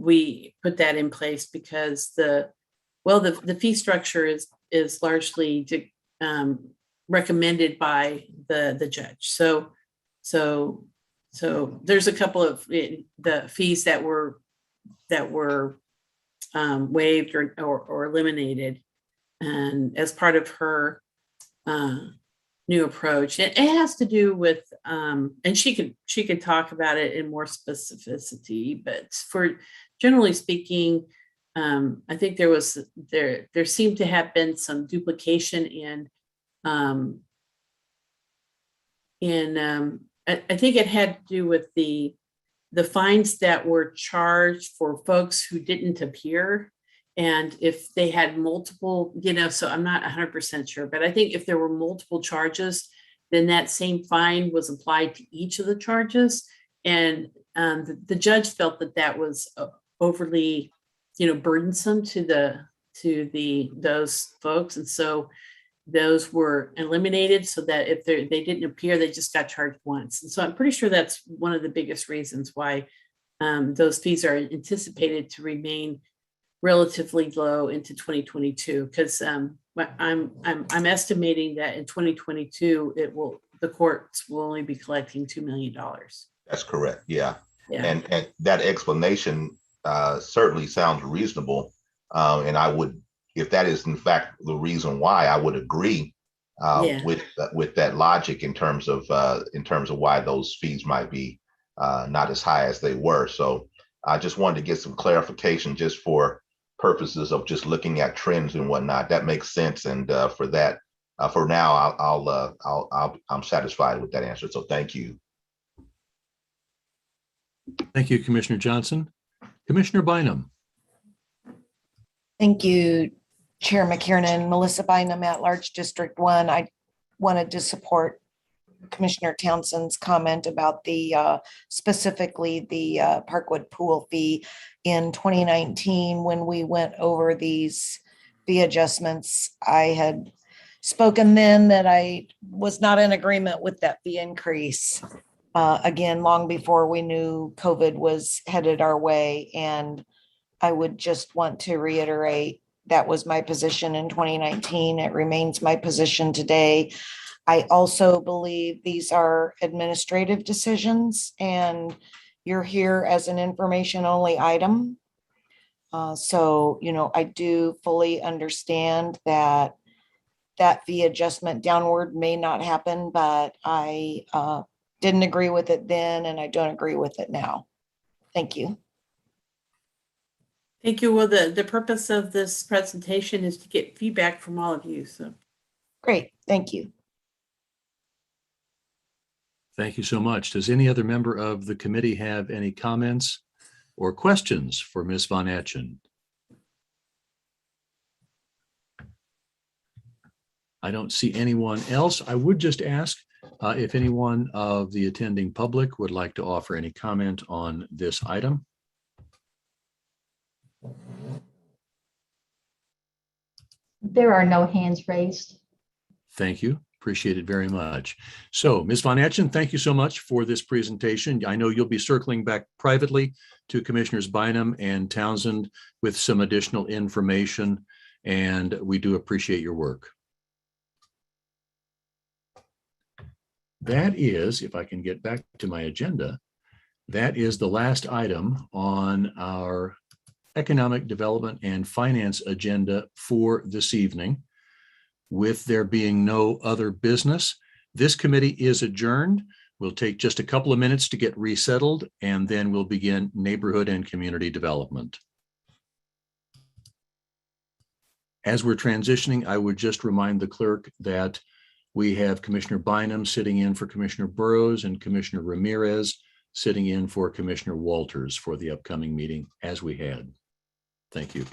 Speaker 7: we put that in place because the fee structure is largely recommended by the judge. So there's a couple of the fees that were waived or eliminated, and as part of her new approach. It has to do with, and she could talk about it in more specificity, but for generally speaking, I think there seemed to have been some duplication in I think it had to do with the fines that were charged for folks who didn't appear. And if they had multiple, so I'm not 100% sure, but I think if there were multiple charges, then that same fine was applied to each of the charges. And the judge felt that was overly, burdensome to those folks. And so those were eliminated so that if they didn't appear, they just got charged once. And so I'm pretty sure that's one of the biggest reasons why those fees are anticipated to remain relatively low into 2022, because I'm estimating that in 2022 the courts will only be collecting $2 million.
Speaker 8: That's correct. Yeah.
Speaker 7: Yeah.
Speaker 8: And that explanation certainly sounds reasonable. And I would, if that is in fact the reason why, I would agree with that logic in terms of why those fees might be not as high as they were. So I just wanted to get some clarification just for purposes of just looking at trends and whatnot. That makes sense. And for that, for now, I'm satisfied with that answer. So thank you.
Speaker 2: Thank you, Commissioner Johnson. Commissioner Bynum.
Speaker 3: Thank you, Chair McKiernan. Melissa Bynum, at-large District 1. I wanted to support Commissioner Townsend's comment about specifically the Parkwood pool fee. In 2019, when we went over these fee adjustments, I had spoken then that I was not in agreement with that fee increase. Again, long before we knew COVID was headed our way. And I would just want to reiterate that was my position in 2019. It remains my position today. I also believe these are administrative decisions, and you're here as an information only item. So, I do fully understand that fee adjustment downward may not happen, but I didn't agree with it then, and I don't agree with it now. Thank you.
Speaker 7: Thank you. Well, the purpose of this presentation is to get feedback from all of you. So
Speaker 3: great. Thank you.
Speaker 2: Thank you so much. Does any other member of the committee have any comments or questions for Ms. Von Atchen? I don't see anyone else. I would just ask if anyone of the attending public would like to offer any comment on this item.
Speaker 5: There are no hands raised.
Speaker 2: Thank you. Appreciate it very much. So, Ms. Von Atchen, thank you so much for this presentation. I know you'll be circling back privately to Commissioners Bynum and Townsend with some additional information, and we do appreciate your work. That is, if I can get back to my agenda, that is the last item on our Economic Development and Finance agenda for this evening. With there being no other business, this committee is adjourned. We'll take just a couple of minutes to get resettled, and then we'll begin Neighborhood and Community Development. As we're transitioning, I would just remind the clerk that we have Commissioner Bynum sitting in for Commissioner Burroughs and Commissioner Ramirez sitting in for Commissioner Walters for the upcoming meeting, as we had. Thank you.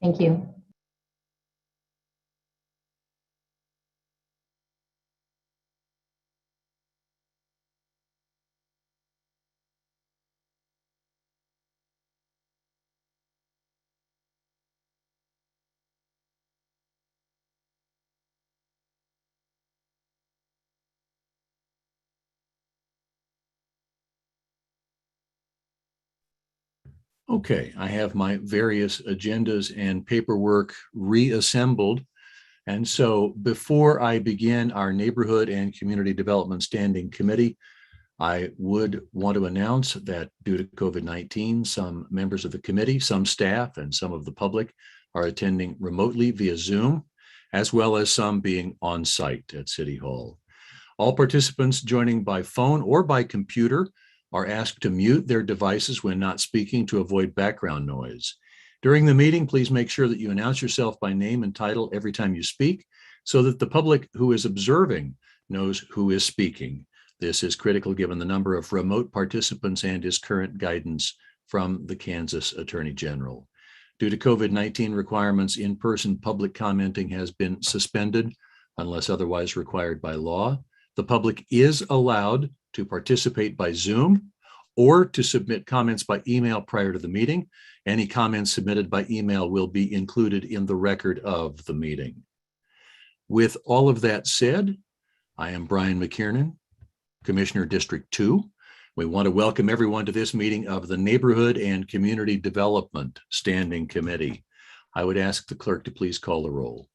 Speaker 5: Thank you.
Speaker 2: Okay, I have my various agendas and paperwork reassembled. And so before I begin our Neighborhood and Community Development Standing Committee, I would want to announce that due to COVID-19, some members of the committee, some staff, and some of the public are attending remotely via Zoom, as well as some being on site at City Hall. All participants joining by phone or by computer are asked to mute their devices when not speaking to avoid background noise. During the meeting, please make sure that you announce yourself by name and title every time you speak so that the public who is observing knows who is speaking. This is critical given the number of remote participants and is current guidance from the Kansas Attorney General. Due to COVID-19 requirements, in-person public commenting has been suspended unless otherwise required by law. The public is allowed to participate by Zoom or to submit comments by email prior to the meeting. Any comments submitted by email will be included in the record of the meeting. With all of that said, I am Brian McKiernan, Commissioner District 2. We want to welcome everyone to this meeting of the Neighborhood and Community Development Standing Committee. I would ask the clerk to please call the roll.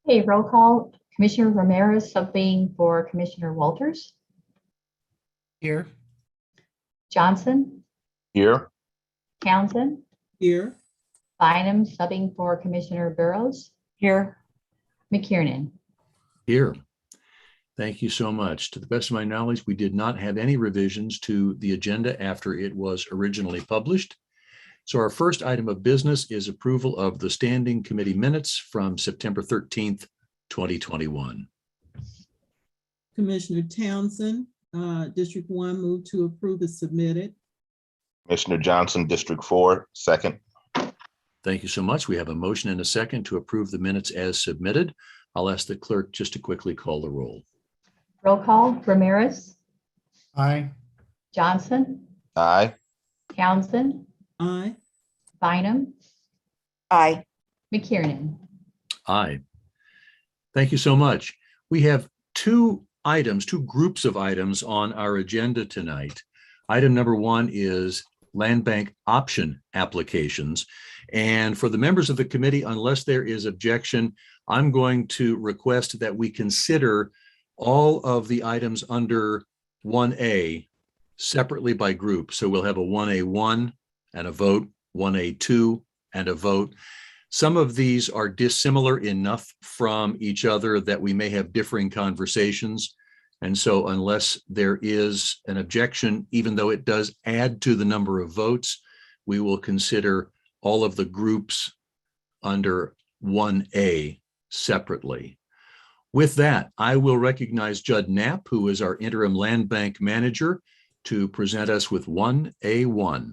Speaker 5: Okay, roll call. Commissioner Ramirez subbing for Commissioner Walters.
Speaker 4: Here.
Speaker 5: Johnson,
Speaker 8: Here.
Speaker 5: Townsend,
Speaker 6: Here.
Speaker 5: Bynum subbing for Commissioner Burroughs,
Speaker 3: Here.
Speaker 5: McKiernan.
Speaker 2: Here. Thank you so much. To the best of my knowledge, we did not have any revisions to the agenda after it was originally published. So our first item of business is approval of the standing committee minutes from September 13th, 2021.
Speaker 6: Commissioner Townsend, District 1, move to approve as submitted.
Speaker 8: Commissioner Johnson, District 4, second.
Speaker 2: Thank you so much. We have a motion and a second to approve the minutes as submitted. I'll ask the clerk just to quickly call the roll.
Speaker 5: Roll call. Ramirez,
Speaker 4: Aye.
Speaker 5: Johnson,
Speaker 8: Aye.
Speaker 5: Townsend,
Speaker 6: Aye.
Speaker 5: Bynum,
Speaker 3: Aye.
Speaker 5: McKiernan.
Speaker 2: Aye. Thank you so much. We have two groups of items on our agenda tonight. Item number one is land bank option applications. And for the members of the committee, unless there is objection, I'm going to request that we consider all of the items under 1A separately by group. So we'll have a 1A1 and a vote, 1A2 and a vote. Some of these are dissimilar enough from each other that we may have differing conversations. And so unless there is an objection, even though it does add to the number of votes, we will consider all of the groups under 1A separately. With that, I will recognize Judd Knapp, who is our interim land bank manager, to present us with 1A1.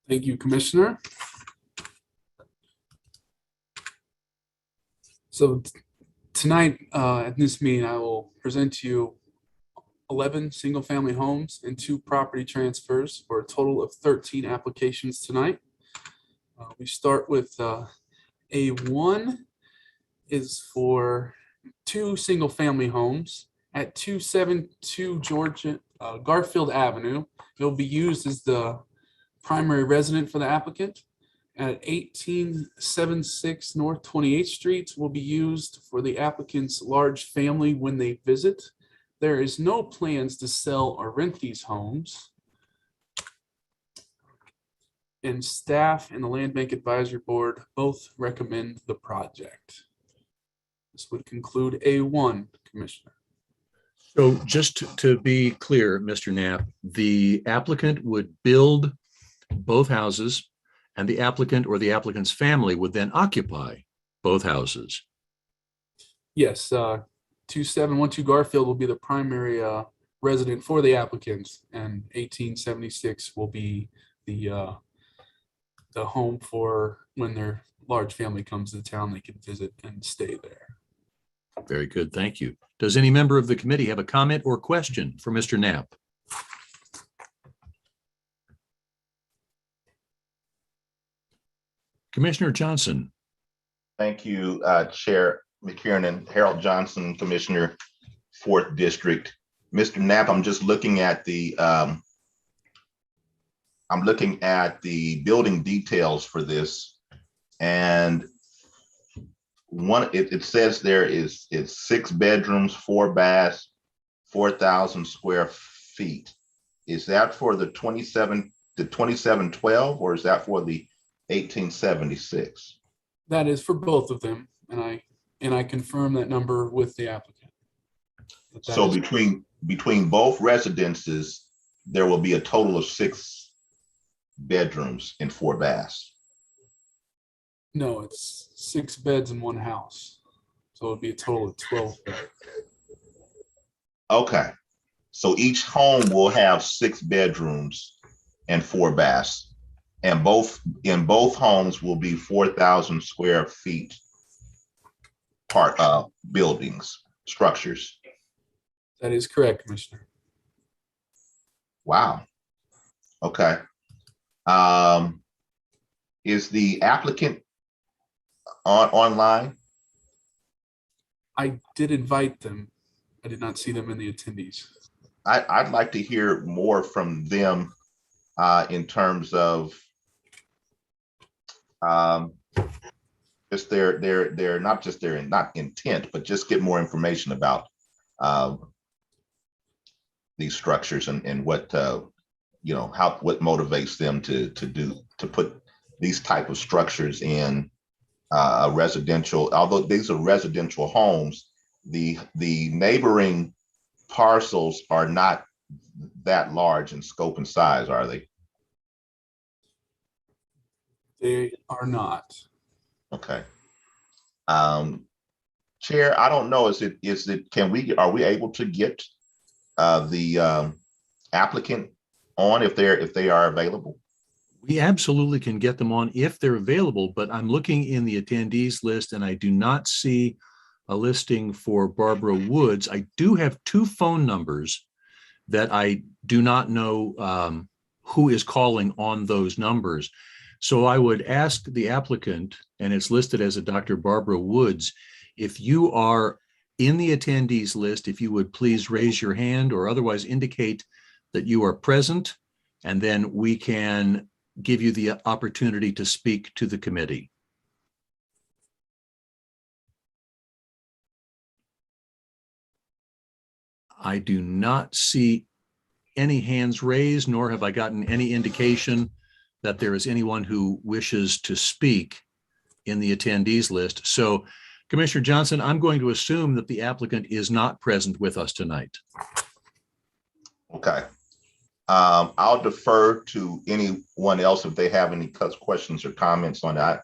Speaker 9: Thank you, Commissioner. So tonight at this meeting, I will present to you 11 single-family homes and 2 property transfers for a total of 13 applications tonight. We start with A1 is for 2 single-family homes at 272 Garfield Avenue. It'll be used as the primary resident for the applicant. At 1876 North 28th Street will be used for the applicant's large family when they visit. There is no plans to sell or rent these homes. And staff and the Land Bank Advisory Board both recommend the project. This would conclude A1, Commissioner.
Speaker 2: So just to be clear, Mr. Knapp, the applicant would build both houses and the applicant or the applicant's family would then occupy both houses.
Speaker 9: Yes, 2712 Garfield will be the primary resident for the applicants, and 1876 will be the home for when their large family comes to town, they can visit and stay there.
Speaker 2: Very good, thank you. Does any member of the committee have a comment or question for Mr. Knapp? Commissioner Johnson.
Speaker 8: Thank you, Chair McKiernan. Harold Johnson, Commissioner, 4th District. Mr. Knapp, I'm just looking at the building details for this, and it says there is 6 bedrooms, 4 baths, 4,000 square feet. Is that for the 2712 or is that for the 1876?
Speaker 9: That is for both of them, and I confirm that number with the applicant.
Speaker 8: So between both residences, there will be a total of 6 bedrooms and 4 baths.
Speaker 9: No, it's 6 beds in one house. So it'll be a total of 12 beds.
Speaker 8: Okay. So each home will have 6 bedrooms and 4 baths. And both homes will be 4,000 square feet buildings, structures.
Speaker 9: That is correct, Commissioner.
Speaker 8: Wow. Okay. Is the applicant online?
Speaker 9: I did invite them. I did not see them in the attendees.
Speaker 8: I'd like to hear more from them in terms of just their not just their not intent, but just get more information about these structures and what what motivates them to put these type of structures in a residential. Although these are residential homes, the neighboring parcels are not that large in scope and size, are they?
Speaker 9: They are not.
Speaker 8: Okay. Chair, I don't know, are we able to get the applicant on if they are available?
Speaker 2: We absolutely can get them on if they're available, but I'm looking in the attendees list and I do not see a listing for Barbara Woods. I do have 2 phone numbers that I do not know who is calling on those numbers. So I would ask the applicant, and it's listed as a Dr. Barbara Woods, if you are in the attendees list, if you would please raise your hand or otherwise indicate that you are present, and then we can give you the opportunity to speak to the committee. I do not see any hands raised, nor have I gotten any indication that there is anyone who wishes to speak in the attendees list. So, Commissioner Johnson, I'm going to assume that the applicant is not present with us tonight.
Speaker 8: Okay. I'll defer to anyone else if they have any questions or comments on that.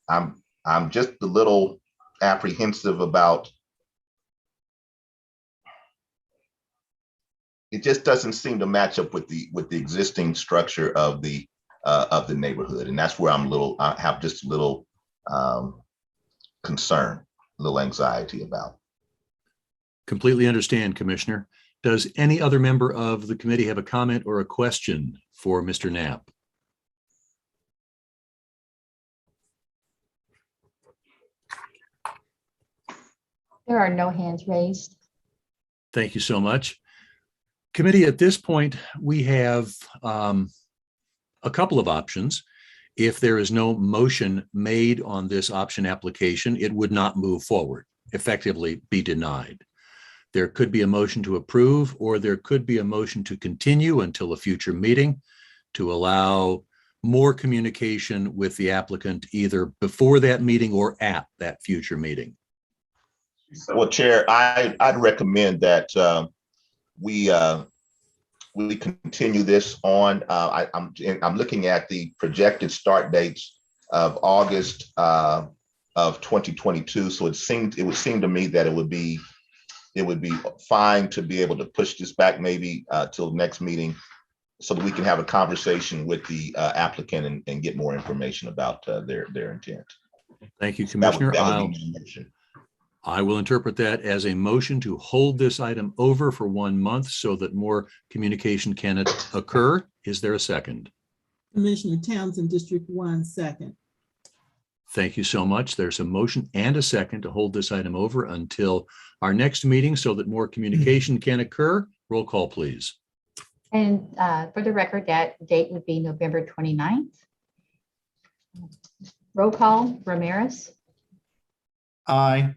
Speaker 8: I'm just a little apprehensive about. It just doesn't seem to match up with the existing structure of the neighborhood, and that's where I have just a little concern, a little anxiety about.
Speaker 2: Completely understand, Commissioner. Does any other member of the committee have a comment or a question for Mr. Knapp?
Speaker 5: There are no hands raised.
Speaker 2: Thank you so much. Committee, at this point, we have a couple of options. If there is no motion made on this option application, it would not move forward, effectively be denied. There could be a motion to approve, or there could be a motion to continue until a future meeting to allow more communication with the applicant either before that meeting or at that future meeting.
Speaker 8: Well, Chair, I'd recommend that we continue this on. I'm looking at the projected start dates of August of 2022. So it would seem to me that it would be fine to be able to push this back maybe till next meeting, so that we can have a conversation with the applicant and get more information about their intent.
Speaker 2: Thank you, Commissioner.
Speaker 8: That would be my motion.
Speaker 2: I will interpret that as a motion to hold this item over for 1 month so that more communication can occur. Is there a second?
Speaker 6: Commissioner Townsend, District 1, second.
Speaker 2: Thank you so much. There's a motion and a second to hold this item over until our next meeting so that more communication can occur. Roll call, please.
Speaker 5: And for the record, that date would be November 29th. Roll call, Ramirez,
Speaker 4: Aye.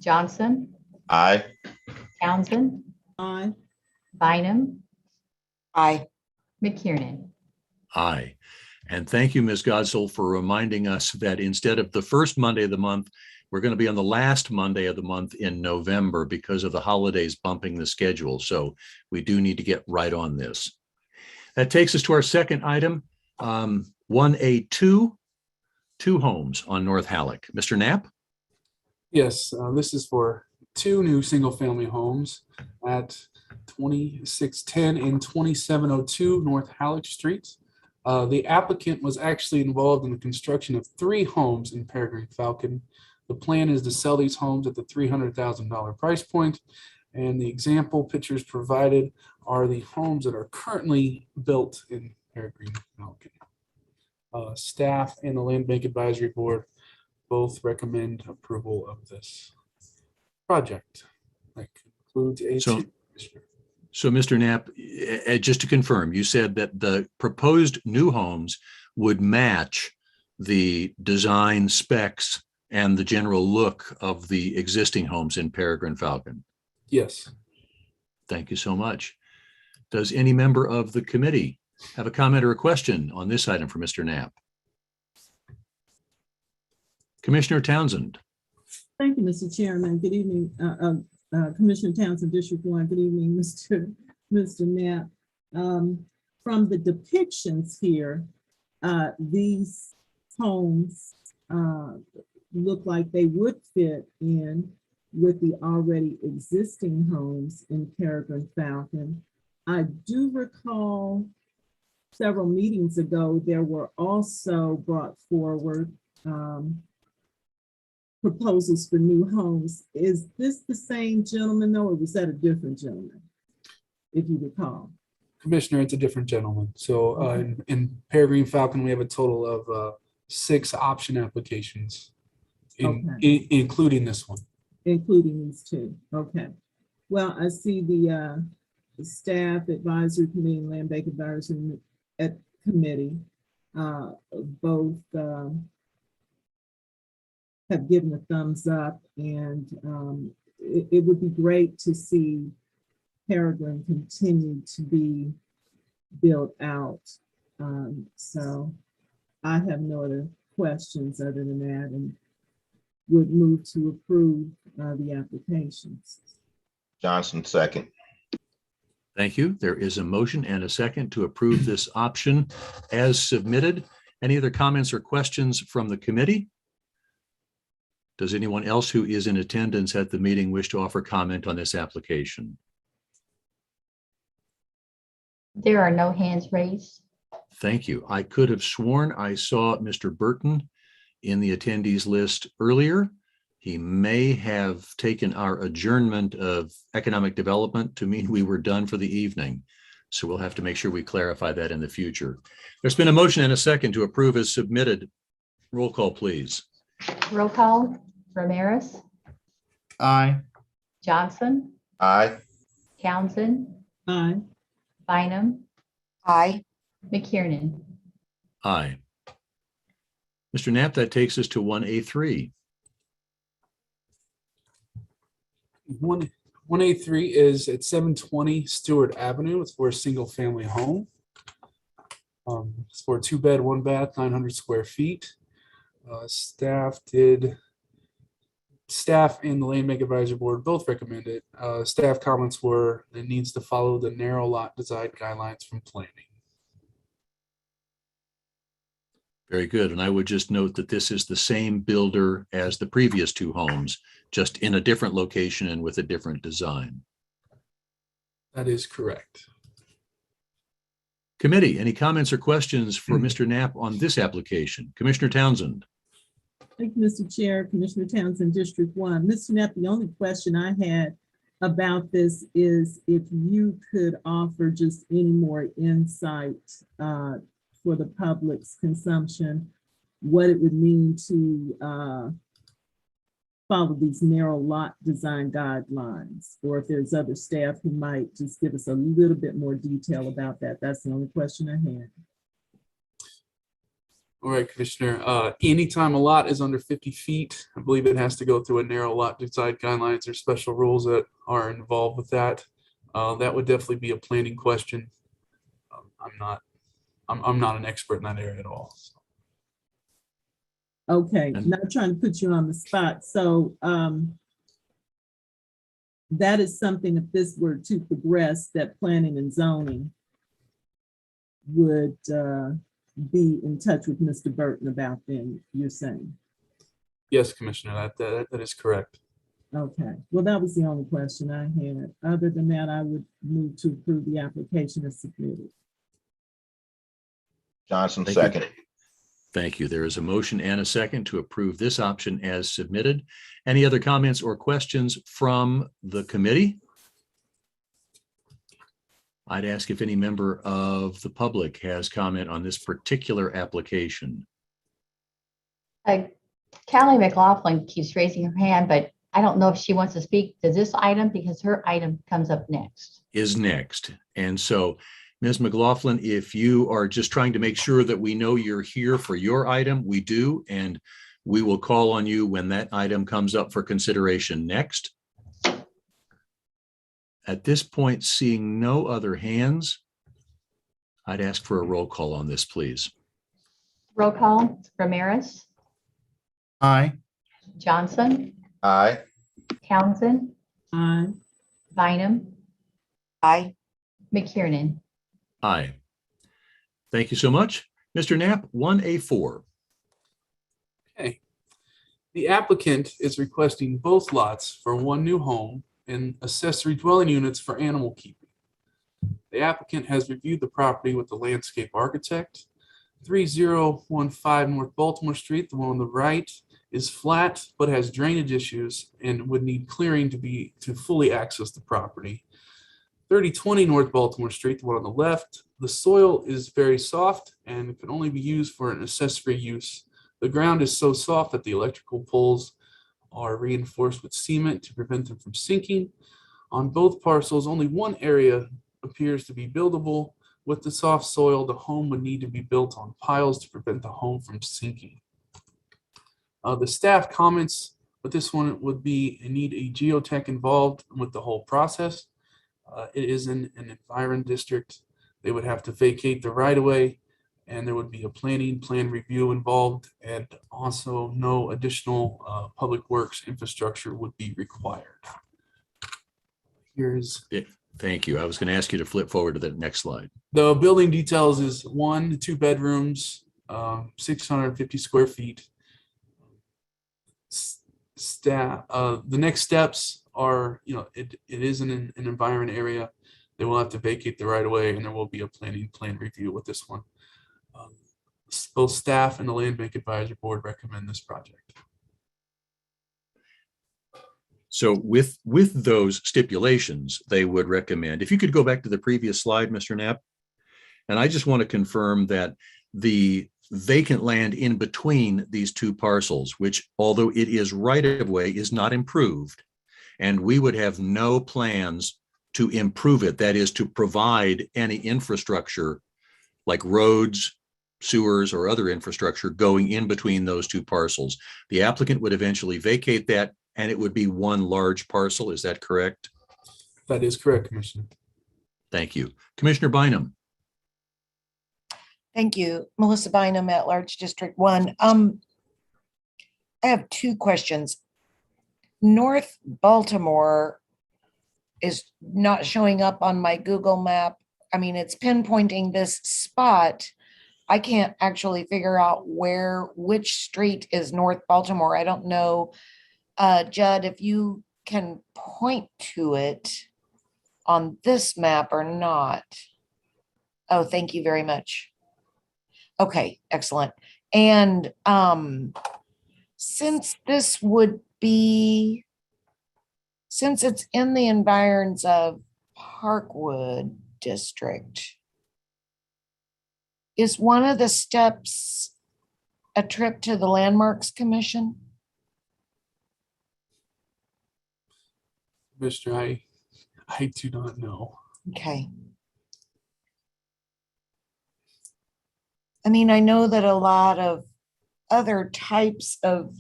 Speaker 5: Johnson,
Speaker 8: Aye.
Speaker 5: Townsend,
Speaker 6: Aye.
Speaker 5: Bynum,
Speaker 3: Aye.
Speaker 5: McKiernan.
Speaker 2: Aye. And thank you, Ms. Godsell, for reminding us that instead of the first Monday of the month, we're going to be on the last Monday of the month in November because of the holidays bumping the schedule. So we do need to get right on this. That takes us to our second item, 1A2, 2 homes on North Halleck. Mr. Knapp?
Speaker 9: Yes, this is for 2 new single-family homes at 2610 and 2702 North Halleck Street. The applicant was actually involved in the construction of 3 homes in Peregrine Falcon. The plan is to sell these homes at the $300,000 price point, and the example pictures provided are the homes that are currently built in Peregrine Falcon. Staff and the Land Bank Advisory Board both recommend approval of this project. That concludes A2.
Speaker 2: So Mr. Knapp, just to confirm, you said that the proposed new homes would match the design specs and the general look of the existing homes in Peregrine Falcon.
Speaker 9: Yes.
Speaker 2: Thank you so much. Does any member of the committee have a comment or a question on this item for Mr. Knapp? Commissioner Townsend.
Speaker 6: Thank you, Mr. Chairman. Good evening, Commissioner Townsend, District 1. Good evening, Mr. Knapp. From the depictions here, these homes look like they would fit in with the already existing homes in Peregrine Falcon. I do recall several meetings ago, there were also brought forward proposals for new homes. Is this the same gentleman though, or was that a different gentleman, if you recall?
Speaker 9: Commissioner, it's a different gentleman. So in Peregrine Falcon, we have a total of 6 option applications, including this one.
Speaker 6: Including these 2. Okay. Well, I see the staff advisory committee and land bank advisory committee both have given a thumbs up, and it would be great to see Peregrine continue to be built out. So I have no other questions other than that, and would move to approve the applications.
Speaker 8: Johnson, second.
Speaker 2: Thank you. There is a motion and a second to approve this option as submitted. Any other comments or questions from the committee? Does anyone else who is in attendance at the meeting wish to offer comment on this application?
Speaker 5: There are no hands raised.
Speaker 2: Thank you. I could have sworn I saw Mr. Burton in the attendees list earlier. He may have taken our adjournment of economic development to mean we were done for the evening. So we'll have to make sure we clarify that in the future. There's been a motion and a second to approve as submitted. Roll call, please.
Speaker 5: Roll call, Ramirez,
Speaker 4: Aye.
Speaker 5: Johnson,
Speaker 8: Aye.
Speaker 5: Townsend,
Speaker 6: Aye.
Speaker 5: Bynum,
Speaker 3: Aye.
Speaker 5: McKiernan.
Speaker 2: Aye. Mr. Knapp, that takes us to 1A3.
Speaker 9: 1A3 is at 720 Stuart Avenue. It's for a single family home. It's for a 2-bed, 1-bath, 900 square feet. Staff and the Land Bank Advisory Board both recommend it. Staff comments were it needs to follow the narrow lot design guidelines from planning.
Speaker 2: Very good. And I would just note that this is the same builder as the previous two homes, just in a different location and with a different design.
Speaker 9: That is correct.
Speaker 2: Committee, any comments or questions for Mr. Knapp on this application? Commissioner Townsend?
Speaker 6: Thank you, Mr. Chair, Commissioner Townsend, District 1. Mr. Knapp, the only question I had about this is if you could offer just any more insight for the public's consumption, what it would mean to follow these narrow lot design guidelines, or if there's other staff who might just give us a little bit more detail about that. That's the only question I had.
Speaker 9: All right, Commissioner. Anytime a lot is under 50 feet, I believe it has to go through a narrow lot design guidelines. There's special rules that are involved with that. That would definitely be a planning question. I'm not an expert in that area at all. So.
Speaker 6: Okay, not trying to put you on the spot. So that is something, if this were to progress, that planning and zoning would be in touch with Mr. Burton about, then you're saying?
Speaker 9: Yes, Commissioner, that is correct.
Speaker 6: Okay, well, that was the only question I had. Other than that, I would move to approve the application as submitted.
Speaker 8: Johnson,
Speaker 2: Thank you.
Speaker 8: second.
Speaker 2: Thank you. There is a motion and a second to approve this option as submitted. Any other comments or questions from the committee? I'd ask if any member of the public has comment on this particular application.
Speaker 5: Callie McLaughlin keeps raising her hand, but I don't know if she wants to speak to this item because her item comes up next.
Speaker 2: Is next. And so, Ms. McLaughlin, if you are just trying to make sure that we know you're here for your item, we do, and we will call on you when that item comes up for consideration next. At this point, seeing no other hands, I'd ask for a roll call on this, please.
Speaker 5: Roll call, Ramirez,
Speaker 4: Aye.
Speaker 5: Johnson,
Speaker 8: Aye.
Speaker 5: Townsend,
Speaker 6: Aye.
Speaker 5: Bynum,
Speaker 3: Aye.
Speaker 5: McKiernan.
Speaker 2: Aye. Thank you so much. Mr. Knapp, 1A4.
Speaker 9: Okay. The applicant is requesting both lots for one new home and accessory dwelling units for animal keeping. The applicant has reviewed the property with the landscape architect. 3015 North Baltimore Street, the one on the right, is flat but has drainage issues and would need clearing to fully access the property. 3020 North Baltimore Street, the one on the left, the soil is very soft and can only be used for an accessory use. The ground is so soft that the electrical poles are reinforced with cement to prevent them from sinking. On both parcels, only one area appears to be buildable. With the soft soil, the home would need to be built on piles to prevent the home from sinking. The staff comments with this one would be need a geotech involved with the whole process. It is in an environ district. They would have to vacate the right of way, and there would be a plan review involved, and also no additional public works infrastructure would be required. Here's
Speaker 2: Thank you. I was going to ask you to flip forward to the next slide.
Speaker 9: the building details is 1 to 2 bedrooms, 650 square feet. The next steps are, it is in an environment area. They will have to vacate the right of way, and there will be a plan review with this one. Both staff and the Land Bank Advisory Board recommend this project.
Speaker 2: So with those stipulations, they would recommend, if you could go back to the previous slide, Mr. Knapp. And I just want to confirm that the vacant land in between these two parcels, which although it is right of way, is not improved. and we would have no plans to improve it. That is, to provide any infrastructure like roads, sewers, or other infrastructure going in between those two parcels. The applicant would eventually vacate that, and it would be one large parcel. Is that correct?
Speaker 9: That is correct, Commissioner.
Speaker 2: Thank you. Commissioner Bynum.
Speaker 3: Thank you. Melissa Bynum at Large District 1. I have two questions. North Baltimore is not showing up on my Google map. I mean, it's pinpointing this spot. I can't actually figure out which street is North Baltimore. I don't know. Judd, if you can point to it on this map or not. Oh, thank you very much. Okay, excellent. And since it's in the environs of Parkwood District, is one of the steps a trip to the Landmarks Commission?
Speaker 9: Commissioner, I do not know.
Speaker 3: Okay. I mean, I know that a lot of other types of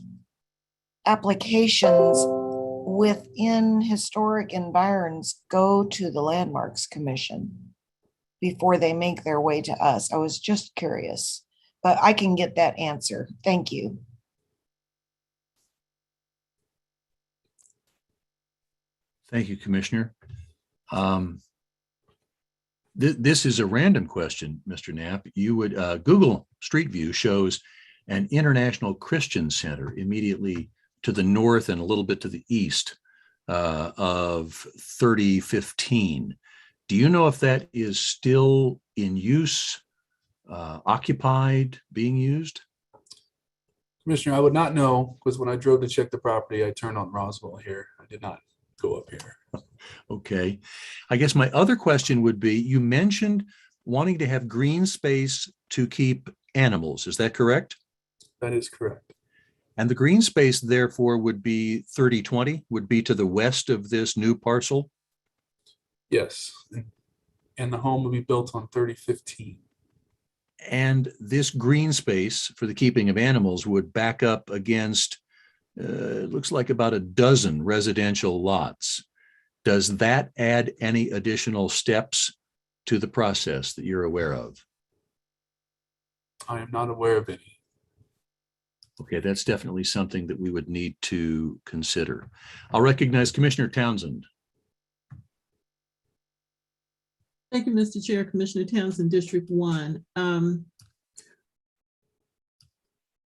Speaker 3: applications within historic environs go to the Landmarks Commission before they make their way to us. I was just curious, but I can get that answer. Thank you.
Speaker 2: Thank you, Commissioner. This is a random question, Mr. Knapp. You would Google Street View shows an International Christian Center immediately to the north and a little bit to the east of 3015. Do you know if that is still in use, occupied, being used?
Speaker 9: Commissioner, I would not know because when I drove to check the property, I turned on Roswell here. I did not go up here.
Speaker 2: Okay. I guess my other question would be, you mentioned wanting to have green space to keep animals. Is that correct?
Speaker 9: That is correct.
Speaker 2: And the green space therefore would be 3020, would be to the west of this new parcel?
Speaker 9: Yes. And the home will be built on 3015.
Speaker 2: And this green space for the keeping of animals would back up against, it looks like about a dozen residential lots. Does that add any additional steps to the process that you're aware of?
Speaker 9: I am not aware of any.
Speaker 2: Okay, that's definitely something that we would need to consider. I'll recognize Commissioner Townsend.
Speaker 6: Thank you, Mr. Chair. Commissioner Townsend, District 1.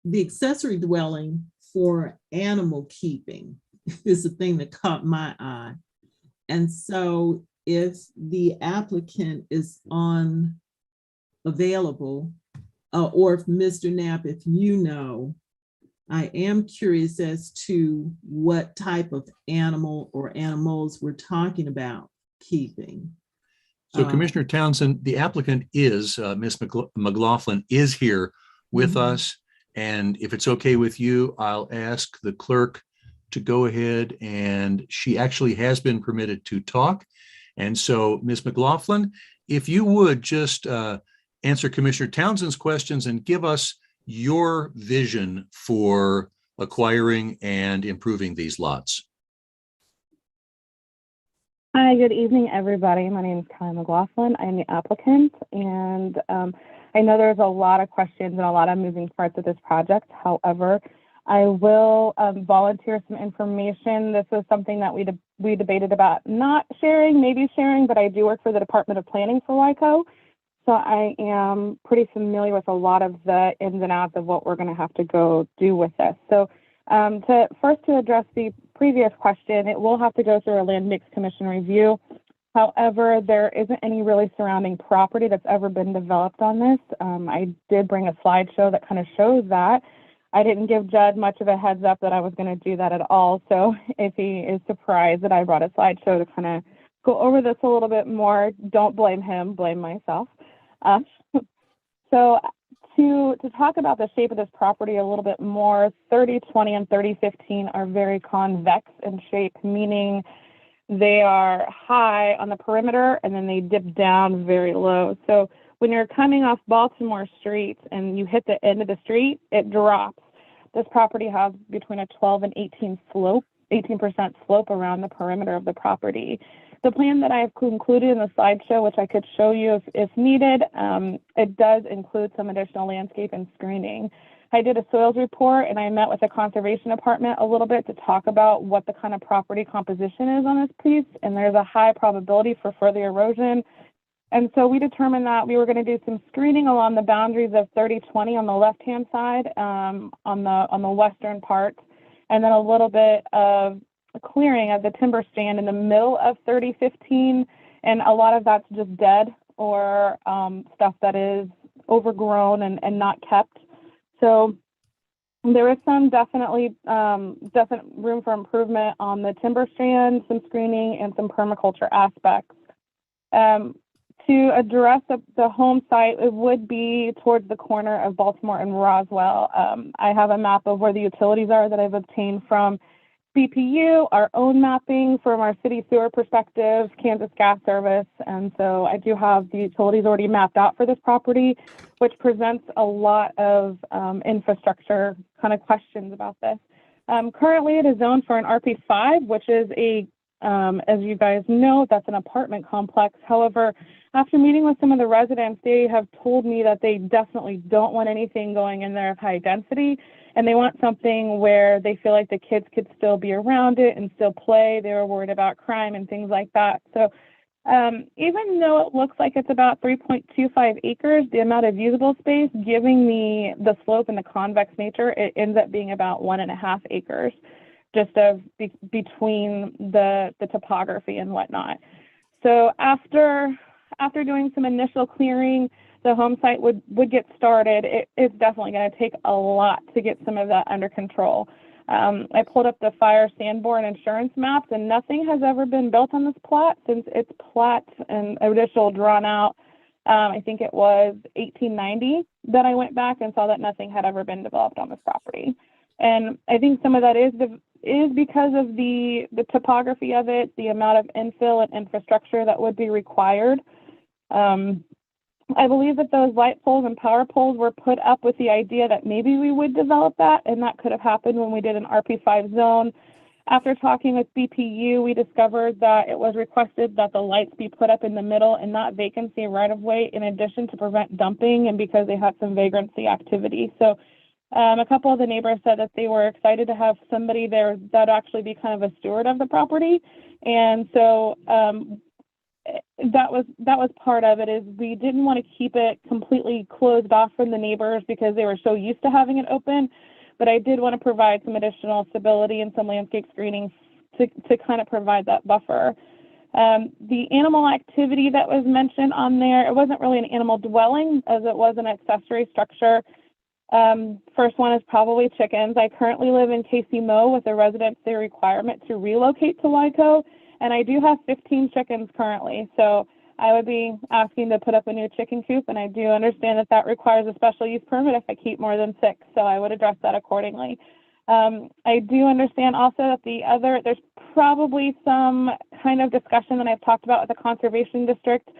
Speaker 6: The accessory dwelling for animal keeping is the thing that caught my eye. And so if the applicant is available, or if Mr. Knapp, if you know, I am curious as to what type of animal or animals we're talking about keeping.
Speaker 2: So Commissioner Townsend, the applicant is, Ms. McLaughlin is here with us. And if it's okay with you, I'll ask the clerk to go ahead, and she actually has been permitted to talk. And so Ms. McLaughlin, if you would just answer Commissioner Townsend's questions and give us your vision for acquiring and improving these lots.
Speaker 10: Hi, good evening, everybody. My name is Kylie McLaughlin. I'm the applicant, and I know there's a lot of questions and a lot of moving parts of this project. However, I will volunteer some information. This was something that we debated about not sharing, maybe sharing, but I do work for the Department of Planning for WICO. So I am pretty familiar with a lot of the ins and outs of what we're going to have to go do with this. So to address the previous question, it will have to go through a land mix commission review. However, there isn't any really surrounding property that's ever been developed on this. I did bring a slideshow that kind of shows that. I didn't give Judd much of a heads up that I was going to do that at all. So if he is surprised that I brought a slideshow to kind of go over this a little bit more, don't blame him, blame myself. So To talk about the shape of this property a little bit more, 3020 and 3015 are very convex in shape, meaning they are high on the perimeter and then they dip down very low. So when you're coming off Baltimore Street and you hit the end of the street, it drops. This property has between a 12 and 18% slope around the perimeter of the property. The plan that I've included in the slideshow, which I could show you if needed, it does include some additional landscape and screening. I did a soils report and I met with the conservation department a little bit to talk about what the kind of property composition is on this piece, and there's a high probability for further erosion. And so we determined that we were going to do some screening along the boundaries of 3020 on the left-hand side, on the western part, and then a little bit of clearing of the timber stand in the middle of 3015, and a lot of that's just dead or stuff that is overgrown and not kept. So there is some definite room for improvement on the timber strand, some screening, and some permaculture aspects. To address the home site, it would be towards the corner of Baltimore and Roswell. I have a map of where the utilities are that I've obtained from BPU, our own mapping from our city sewer perspective, Kansas Gas Service. And so I do have the utilities already mapped out for this property, which presents a lot of infrastructure kind of questions about this. Currently, it is zoned for an RP5, which is as you guys know, that's an apartment complex. However, after meeting with some of the residents, they have told me that they definitely don't want anything going in there of high density, and they want something where they feel like the kids could still be around it and still play. They were worried about crime and things like that. So even though it looks like it's about 3.25 acres, the amount of usable space, giving the slope and the convex nature, it ends up being about 1.5 acres, just between the topography and whatnot. So after doing some initial clearing, the home site would get started. It's definitely going to take a lot to get some of that under control. I pulled up the fire, sandborne insurance maps, and nothing has ever been built on this plot since its plat and initial drawn out. I think it was 1890 that I went back and saw that nothing had ever been developed on this property. And I think some of that is because of the topography of it, the amount of infill and infrastructure that would be required. I believe that those light poles and power poles were put up with the idea that maybe we would develop that, and that could have happened when we did an RP5 zone. After talking with BPU, we discovered that it was requested that the lights be put up in the middle and not vacancy right of way, in addition to prevent dumping and because they had some vagrancy activity. So a couple of the neighbors said that they were excited to have somebody there that actually be kind of a steward of the property. And so that was part of it, is we didn't want to keep it completely closed off from the neighbors because they were so used to having it open. But I did want to provide some additional stability and some landscape screening to kind of provide that buffer. The animal activity that was mentioned on there, it wasn't really an animal dwelling as it was an accessory structure. First one is probably chickens. I currently live in KC with a residency requirement to relocate to Wyco, and I do have 15 chickens currently. So I would be asking to put up a new chicken coop, and I do understand that that requires a special use permit if I keep more than 6. So I would address that accordingly. I do understand also that there's probably some kind of discussion that I've talked about with the conservation district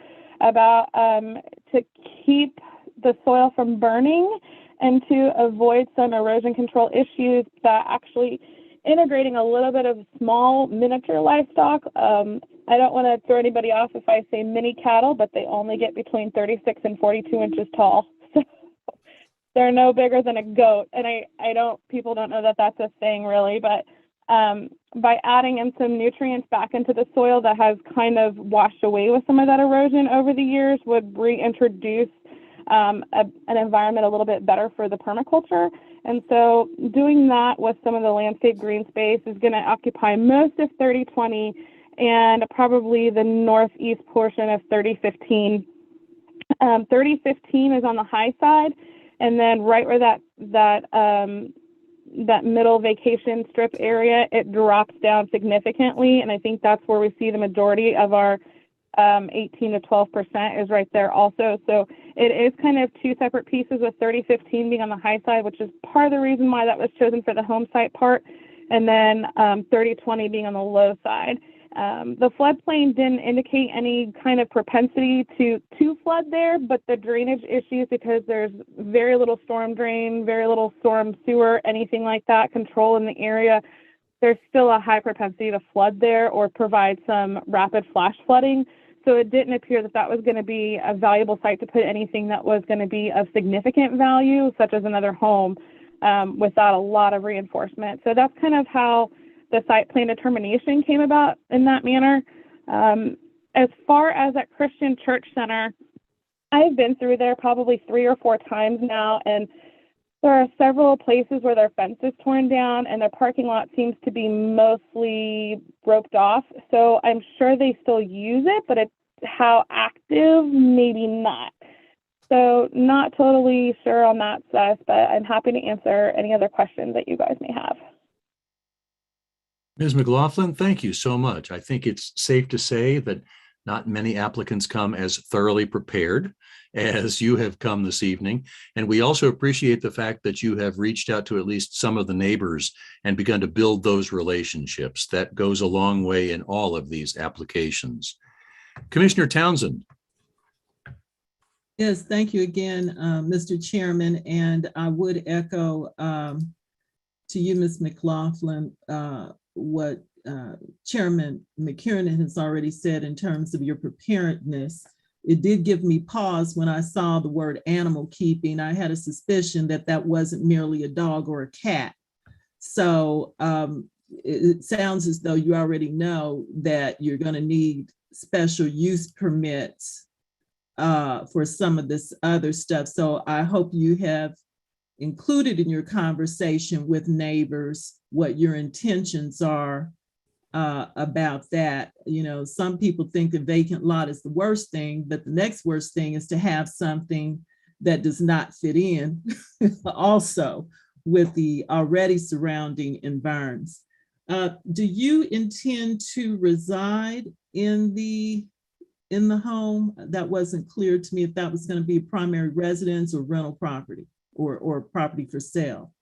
Speaker 10: about to keep the soil from burning and to avoid some erosion control issues, that actually integrating a little bit of small miniature livestock. I don't want to throw anybody off if I say mini cattle, but they only get between 36 and 42 inches tall. So they're no bigger than a goat. And people don't know that that's a thing really, but by adding in some nutrients back into the soil that has kind of washed away with some of that erosion over the years would reintroduce an environment a little bit better for the permaculture. And so doing that with some of the landscape green space is going to occupy most of 3020 and probably the northeast portion of 3015. 3015 is on the high side, and then right where that middle vacation strip area, it drops down significantly, and I think that's where we see the majority of our 18 to 12% is right there also. So It is kind of two separate pieces, with 3015 being on the high side, which is part of the reason why that was chosen for the home site part, and then 3020 being on the low side. The floodplain didn't indicate any kind of propensity to flood there, but the drainage issues, because there's very little storm drain, very little storm sewer, anything like that, control in the area, there's still a high propensity to flood there or provide some rapid flash flooding. So it didn't appear that that was going to be a valuable site to put anything that was going to be of significant value, such as another home, without a lot of reinforcement. So that's kind of how the site plan determination came about in that manner. As far as at Christian Church Center, I've been through there probably 3 or 4 times now, and there are several places where their fence is torn down and their parking lot seems to be mostly roped off. So I'm sure they still use it, but it's how active, maybe not. So not totally sure on that, Seth, but I'm happy to answer any other questions that you guys may have.
Speaker 2: Ms. McLaughlin, thank you so much. I think it's safe to say that not many applicants come as thoroughly prepared as you have come this evening. And we also appreciate the fact that you have reached out to at least some of the neighbors and begun to build those relationships. That goes a long way in all of these applications. Commissioner Townsend.
Speaker 6: Yes, thank you again, Mr. Chairman. And I would echo to you, Ms. McLaughlin, what Chairman McKiernan has already said in terms of your preparedness. It did give me pause when I saw the word animal keeping. I had a suspicion that that wasn't merely a dog or a cat. So it sounds as though you already know that you're going to need special use permits for some of this other stuff. So I hope you have included in your conversation with neighbors what your intentions are about that. You know, some people think a vacant lot is the worst thing, but the next worst thing is to have something that does not fit in also with the already surrounding environs. Do you intend to reside in the home? That wasn't clear to me if that was going to be a primary residence or rental property or property for sale.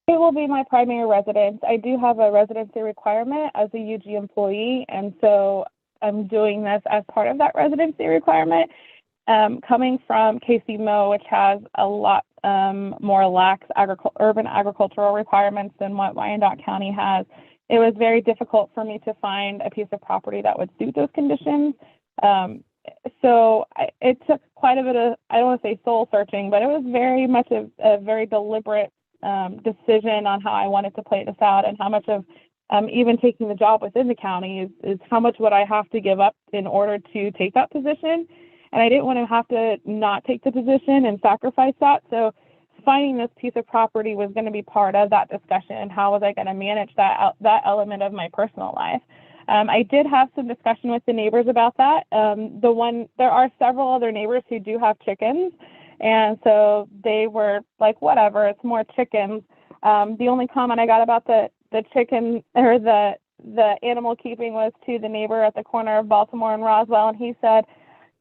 Speaker 10: It will be my primary residence. I do have a residency requirement as a UG employee, and so I'm doing this as part of that residency requirement. Coming from KCMO, which has a lot more lax urban agricultural requirements than what Wyandotte County has, it was very difficult for me to find a piece of property that would suit those conditions. So it took quite a bit of, I don't want to say soul searching, but it was very much a very deliberate decision on how I wanted to play this out, and how much of even taking the job within the county is how much would I have to give up in order to take that position. And I didn't want to have to not take the position and sacrifice that. So finding this piece of property was going to be part of that discussion. How was I going to manage that element of my personal life? I did have some discussion with the neighbors about that. There are several other neighbors who do have chickens. And so they were like, whatever, it's more chickens. The only comment I got about the chicken or the animal keeping was to the neighbor at the corner of Baltimore and Roswell. And he said,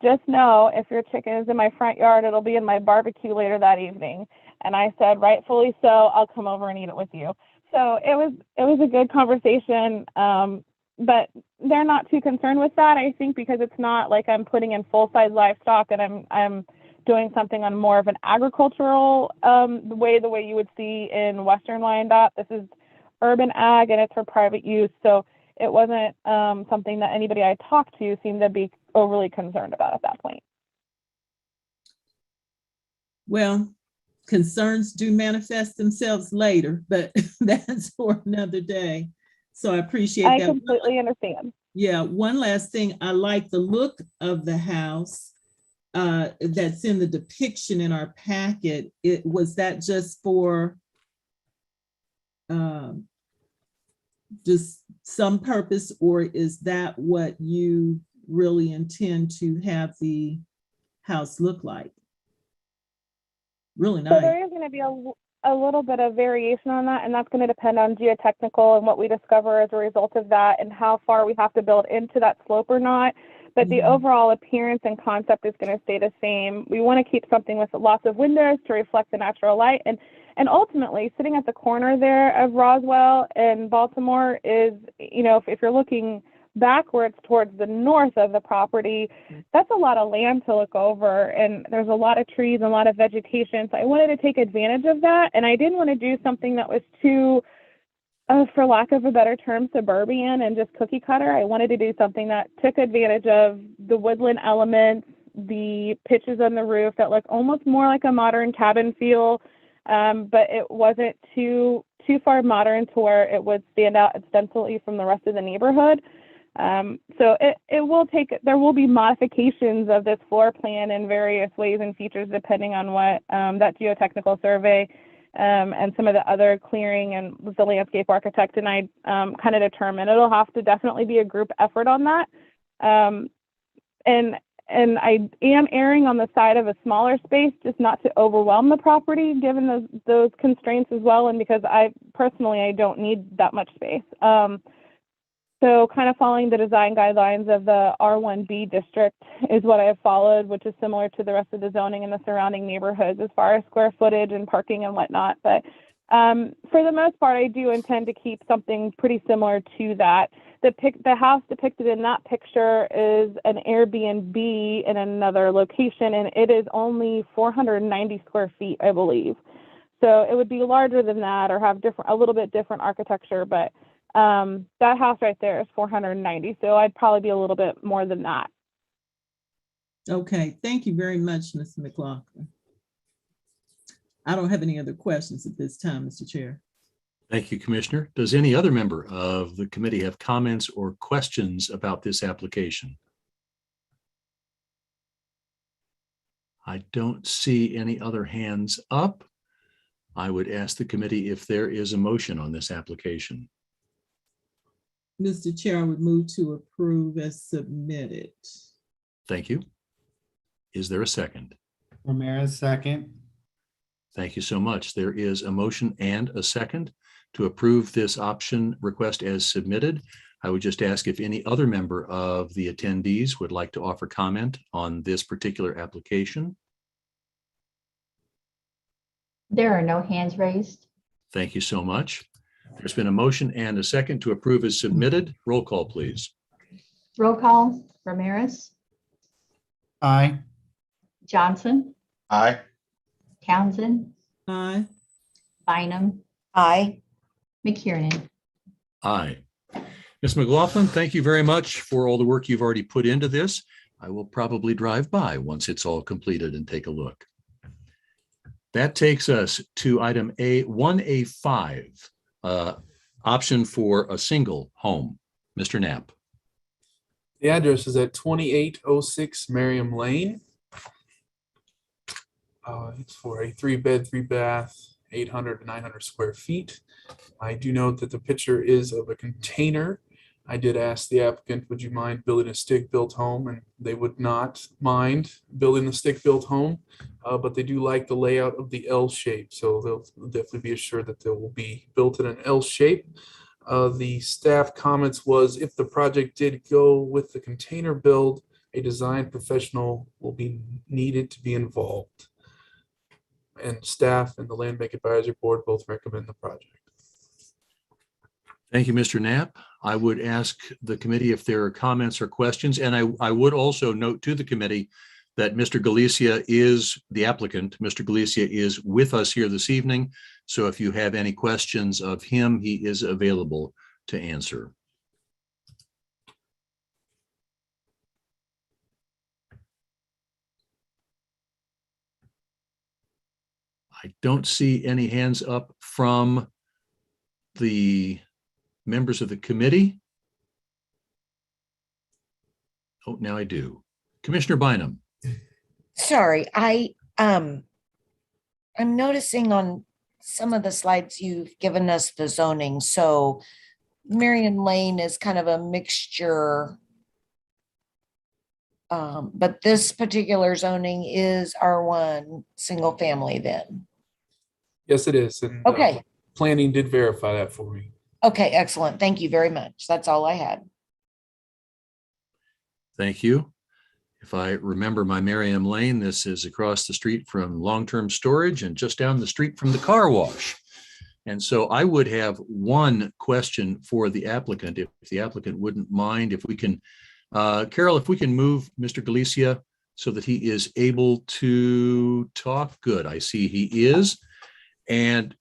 Speaker 10: just know if your chicken is in my front yard, it'll be in my barbecue later that evening. And I said, rightfully so, I'll come over and eat it with you. So it was a good conversation. But they're not too concerned with that, I think, because it's not like I'm putting in full-size livestock and I'm doing something on more of an agricultural the way you would see in Western Wyandotte. This is urban ag and it's for private use. So it wasn't something that anybody I talked to seemed to be overly concerned about at that point.
Speaker 6: Well, concerns do manifest themselves later, but that's for another day. So I appreciate that.
Speaker 10: I completely understand.
Speaker 6: Yeah, one last thing. I like the look of the house that's in the depiction in our packet. Was that just for just some purpose, or is that what you really intend to have the house look like? Really nice.
Speaker 10: So there is going to be a little bit of variation on that, and that's going to depend on geotechnical and what we discover as a result of that and how far we have to build into that slope or not. but the overall appearance and concept is going to stay the same. We want to keep something with lots of windows to reflect the natural light. And ultimately, sitting at the corner there of Roswell and Baltimore is, you know, if you're looking backwards towards the north of the property, that's a lot of land to look over, and there's a lot of trees and a lot of vegetation. So I wanted to take advantage of that, and I didn't want to do something that was too, for lack of a better term, suburban and just cookie cutter. I wanted to do something that took advantage of the woodland elements, the pitches on the roof that look almost more like a modern cabin feel, but it wasn't too far modern to where it would stand out ostensibly from the rest of the neighborhood. So there will be modifications of this floor plan in various ways and features depending on what that geotechnical survey and some of the other clearing and the landscape architect and I kind of determine. It'll have to definitely be a group effort on that. And I am erring on the side of a smaller space, just not to overwhelm the property, given those constraints as well, and because I don't need that much space. So kind of following the design guidelines of the R1B district is what I have followed, which is similar to the rest of the zoning in the surrounding neighborhoods as far as square footage and parking and whatnot. But for the most part, I do intend to keep something pretty similar to that. The house depicted in that picture is an Airbnb in another location, and it is only 490 square feet, I believe. So it would be larger than that or have a little bit different architecture, but that house right there is 490. So I'd probably be a little bit more than that.
Speaker 6: Okay, thank you very much, Mr. McLaughlin. I don't have any other questions at this time, Mr. Chair.
Speaker 2: Thank you, Commissioner. Does any other member of the committee have comments or questions about this application? I don't see any other hands up. I would ask the committee if there is a motion on this application.
Speaker 6: Mr. Chair, I would move to approve as submitted.
Speaker 2: Thank you. Is there a second?
Speaker 4: Ramirez, second.
Speaker 2: Thank you so much. There is a motion and a second to approve this option request as submitted. I would just ask if any other member of the attendees would like to offer comment on this particular application.
Speaker 5: There are no hands raised.
Speaker 2: Thank you so much. There's been a motion and a second to approve as submitted. Roll call, please.
Speaker 5: Roll call. Ramirez,
Speaker 4: Aye.
Speaker 5: Johnson,
Speaker 8: Aye.
Speaker 5: Townsend,
Speaker 6: Aye.
Speaker 5: Bynum,
Speaker 3: Aye.
Speaker 5: McKiernan.
Speaker 2: Aye. Ms. McLaughlin, thank you very much for all the work you've already put into this. I will probably drive by once it's all completed and take a look. That takes us to item 1A5, option for a single home. Mr. Knapp.
Speaker 9: The address is at 2806 Merriam Lane. It's for a 3-bed, 3-bath, 800 to 900 square feet. I do note that the picture is of a container. I did ask the applicant, would you mind building a stick-built home? And they would not mind building the stick-built home, but they do like the layout of the L shape. So they'll definitely be assured that they will be built in an L shape. The staff comments was if the project did go with the container build, a design professional will be needed to be involved. And staff and the Land Bank Advisory Board both recommend the project.
Speaker 2: Thank you, Mr. Knapp. I would ask the committee if there are comments or questions. And I would also note to the committee that Mr. Galicia is the applicant. Mr. Galicia is with us here this evening. So if you have any questions of him, he is available to answer. I don't see any hands up from the members of the committee. Oh, now I do. Commissioner Bynum.
Speaker 3: Sorry, I'm noticing on some of the slides you've given us the zoning. So Marion Lane is kind of a mixture. But this particular zoning is R1 single family then.
Speaker 9: Yes, it is. And
Speaker 3: Okay.
Speaker 9: Planning did verify that for me.
Speaker 3: Okay, excellent. Thank you very much. That's all I had.
Speaker 2: Thank you. If I remember my Merriam Lane, this is across the street from long-term storage and just down the street from the car wash. And so I would have one question for the applicant, if the applicant wouldn't mind, if we can, Carol, if we can move Mr. Galicia so that he is able to talk. Good, I see he is. And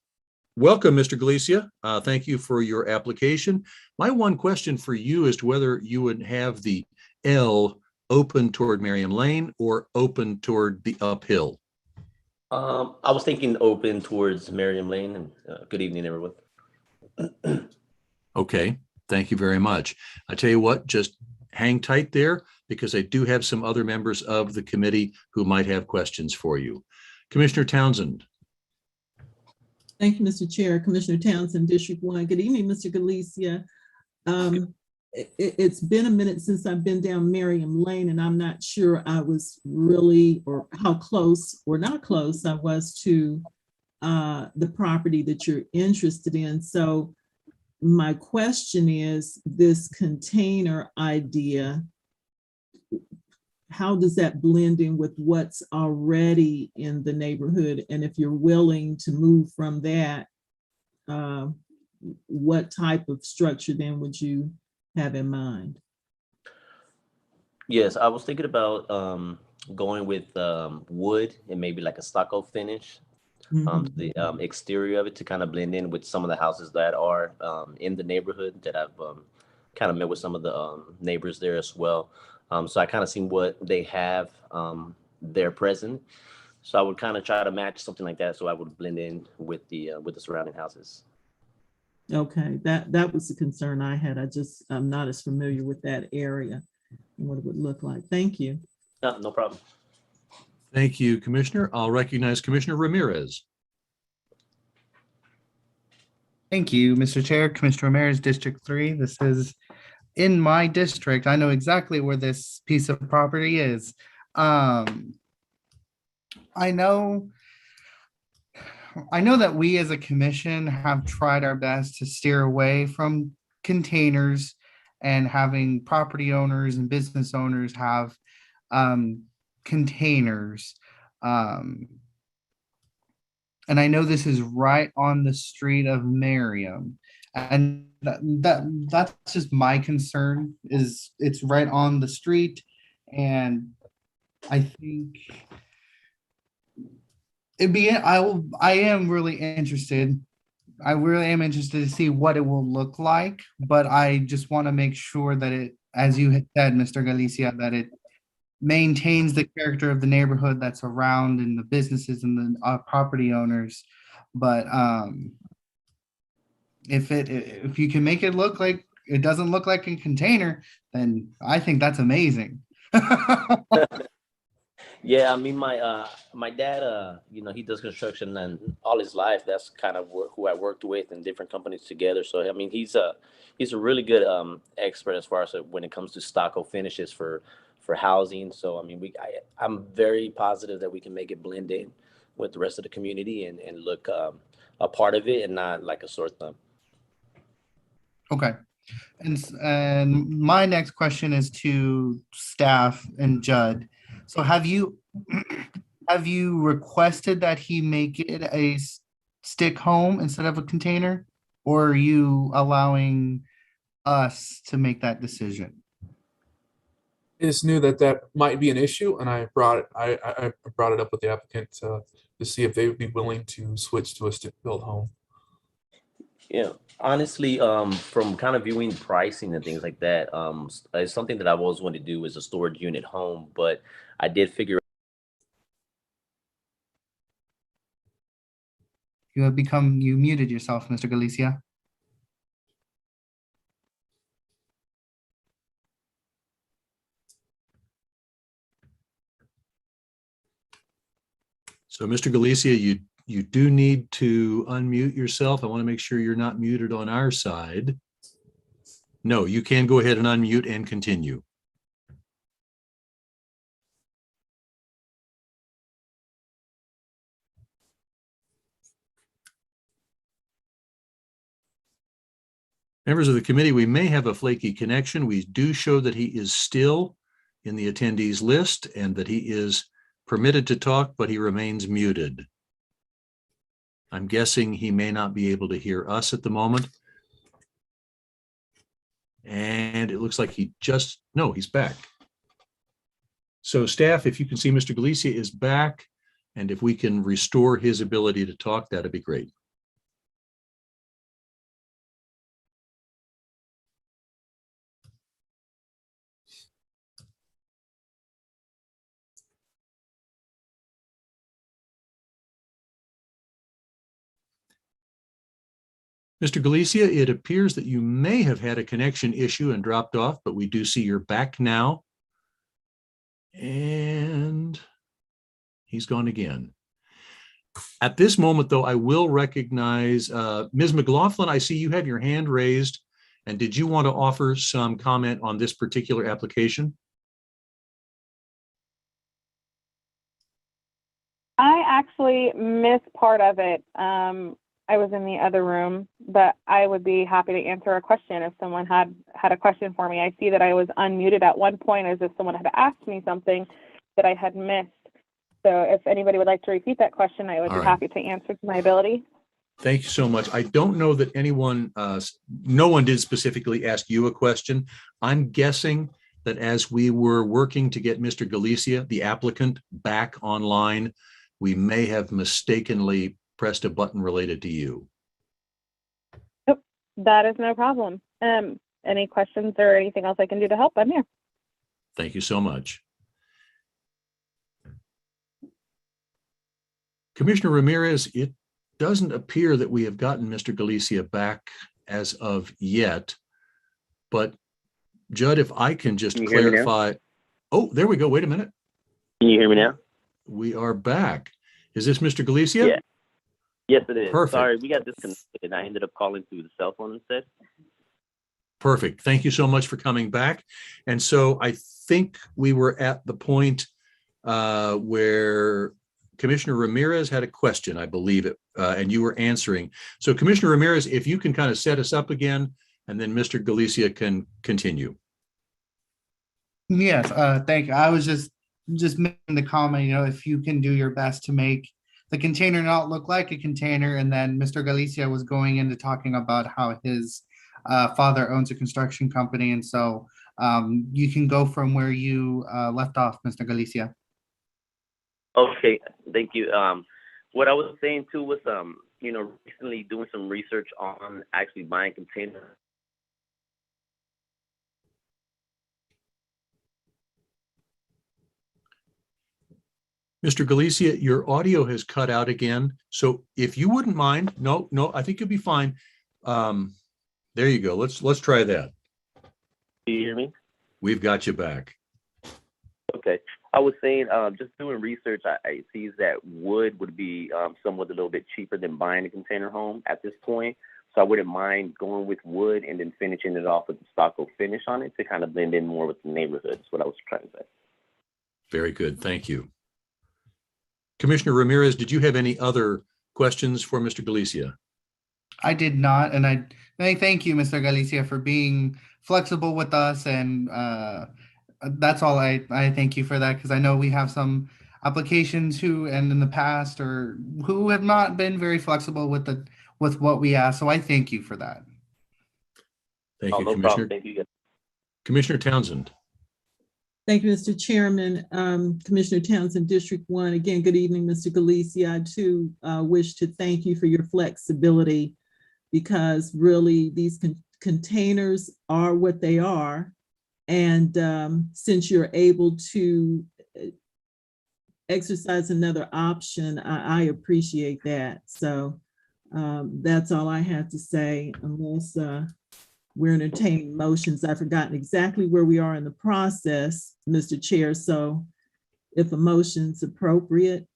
Speaker 2: welcome, Mr. Galicia. Thank you for your application. My one question for you is to whether you would have the L open toward Merriam Lane or open toward the uphill.
Speaker 11: I was thinking open towards Merriam Lane, and good evening, everyone.
Speaker 2: Okay, thank you very much. I tell you what, just hang tight there because I do have some other members of the committee who might have questions for you. Commissioner Townsend.
Speaker 6: Thank you, Mr. Chair. Commissioner Townsend, District 1. Good evening, Mr. Galicia. It's been a minute since I've been down Merriam Lane, and I'm not sure I was really, or how close or not close I was to the property that you're interested in. So my question is, this container idea, how does that blend in with what's already in the neighborhood? And if you're willing to move from that, what type of structure then would you have in mind?
Speaker 11: Yes, I was thinking about going with wood and maybe like a stucco finish. The exterior of it to kind of blend in with some of the houses that are in the neighborhood that I've kind of met with some of the neighbors there as well. So I kind of seen what they have there present. So I would kind of try to match something like that, so I would blend in with the surrounding houses.
Speaker 6: Okay, that was the concern I had. I'm not as familiar with that area and what it would look like. Thank you.
Speaker 11: No problem.
Speaker 2: Thank you, Commissioner. I'll recognize Commissioner Ramirez.
Speaker 4: Thank you, Mr. Chair. Commissioner Ramirez, District 3. This is in my district. I know exactly where this piece of property is. I know that we as a commission have tried our best to steer away from containers and having property owners and business owners have containers. And I know this is right on the street of Merriam. And that's just my concern, is it's right on the street. And I think I am really interested. I really am interested to see what it will look like, but I just want to make sure that it, as you had said, Mr. Galicia, that it maintains the character of the neighborhood that's around and the businesses and the property owners. But if you can make it look like it doesn't look like a container, then I think that's amazing.
Speaker 11: Yeah, I mean, my dad, he does construction, and all his life, that's kind of who I worked with in different companies together. So I mean, he's a really good expert as far as when it comes to stucco finishes for housing. So I mean, I'm very positive that we can make it blend in with the rest of the community and look a part of it and not like a sore thumb.
Speaker 4: Okay. And my next question is to staff and Judd. So have you requested that he make it a stick home instead of a container, or are you allowing us to make that decision?
Speaker 9: I just knew that might be an issue, and I brought it up with the applicant to see if they would be willing to switch to a stick-built home.
Speaker 11: Yeah, honestly, from kind of viewing pricing and things like that, it's something that I've always wanted to do is a storage unit home, but I did figure.
Speaker 4: You muted yourself, Mr. Galicia.
Speaker 2: So Mr. Galicia, you do need to unmute yourself. I want to make sure you're not muted on our side. No, you can go ahead and unmute and continue. Members of the committee, we may have a flaky connection. We do show that he is still in the attendees list and that he is permitted to talk, but he remains muted. I'm guessing he may not be able to hear us at the moment. And it looks like no, he's back. So staff, if you can see Mr. Galicia is back, and if we can restore his ability to talk, that'd be great. Mr. Galicia, it appears that you may have had a connection issue and dropped off, but we do see you're back now. And he's gone again. At this moment, though, I will recognize Ms. McLaughlin. I see you have your hand raised. And did you want to offer some comment on this particular application?
Speaker 10: I actually missed part of it. I was in the other room, but I would be happy to answer a question if someone had a question for me. I see that I was unmuted at one point as if someone had asked me something that I had missed. So if anybody would like to repeat that question, I would be happy to answer to my ability.
Speaker 2: Thank you so much. I don't know that anyone, no one did specifically ask you a question. I'm guessing that as we were working to get Mr. Galicia, the applicant, back online, we may have mistakenly pressed a button related to you.
Speaker 10: Yep, that is no problem. Any questions or anything else I can do to help? I'm here.
Speaker 2: Thank you so much. Commissioner Ramirez, it doesn't appear that we have gotten Mr. Galicia back as of yet, but Judd, if I can just clarify. Oh, there we go. Wait a minute.
Speaker 11: Can you hear me now?
Speaker 2: We are back. Is this Mr. Galicia?
Speaker 11: Yeah. Yes, it is.
Speaker 2: Perfect.
Speaker 11: Sorry, we got disconnected and I ended up calling through the cell phone instead.
Speaker 2: Perfect. Thank you so much for coming back. And so I think we were at the point where Commissioner Ramirez had a question, I believe it, and you were answering. So Commissioner Ramirez, if you can kind of set us up again, and then Mr. Galicia can continue.
Speaker 4: Yes, thank you. I was just making the comment, if you can do your best to make the container not look like a container. And then Mr. Galicia was going into talking about how his father owns a construction company. And so you can go from where you left off, Mr. Galicia.
Speaker 11: Okay, thank you. What I was saying too was, recently doing some research on actually buying containers.
Speaker 2: Mr. Galicia, your audio has cut out again. So if you wouldn't mind, no, I think you'll be fine. There you go. Let's try that.
Speaker 11: Do you hear me?
Speaker 2: We've got you back.
Speaker 11: Okay. I was saying, just doing research, I see that wood would be somewhat a little bit cheaper than buying a container home at this point. So I wouldn't mind going with wood and then finishing it off with the stucco finish on it to kind of blend in more with the neighborhood. That's what I was trying to say. Very
Speaker 2: good. Thank you. Commissioner Ramirez, did you have any other questions for Mr. Galicia?
Speaker 4: I did not. And I thank you, Mr. Galicia, for being flexible with us. And that's all. I thank you for that, because I know we have some applications who in the past or who have not been very flexible with what we ask. So I thank you for that.
Speaker 2: Thank you,
Speaker 11: no
Speaker 2: Commissioner.
Speaker 11: Thank you.
Speaker 2: Commissioner Townsend.
Speaker 6: Thank you, Mr. Chairman. Commissioner Townsend, District 1. Again, good evening, Mr. Galicia. I too wish to thank you for your flexibility, because really these containers are what they are. And since you're able to exercise another option, I appreciate that. So that's all I have to say, unless we're entertaining motions. I've forgotten exactly where we are in the process, Mr. Chair. So if a motion's appropriate.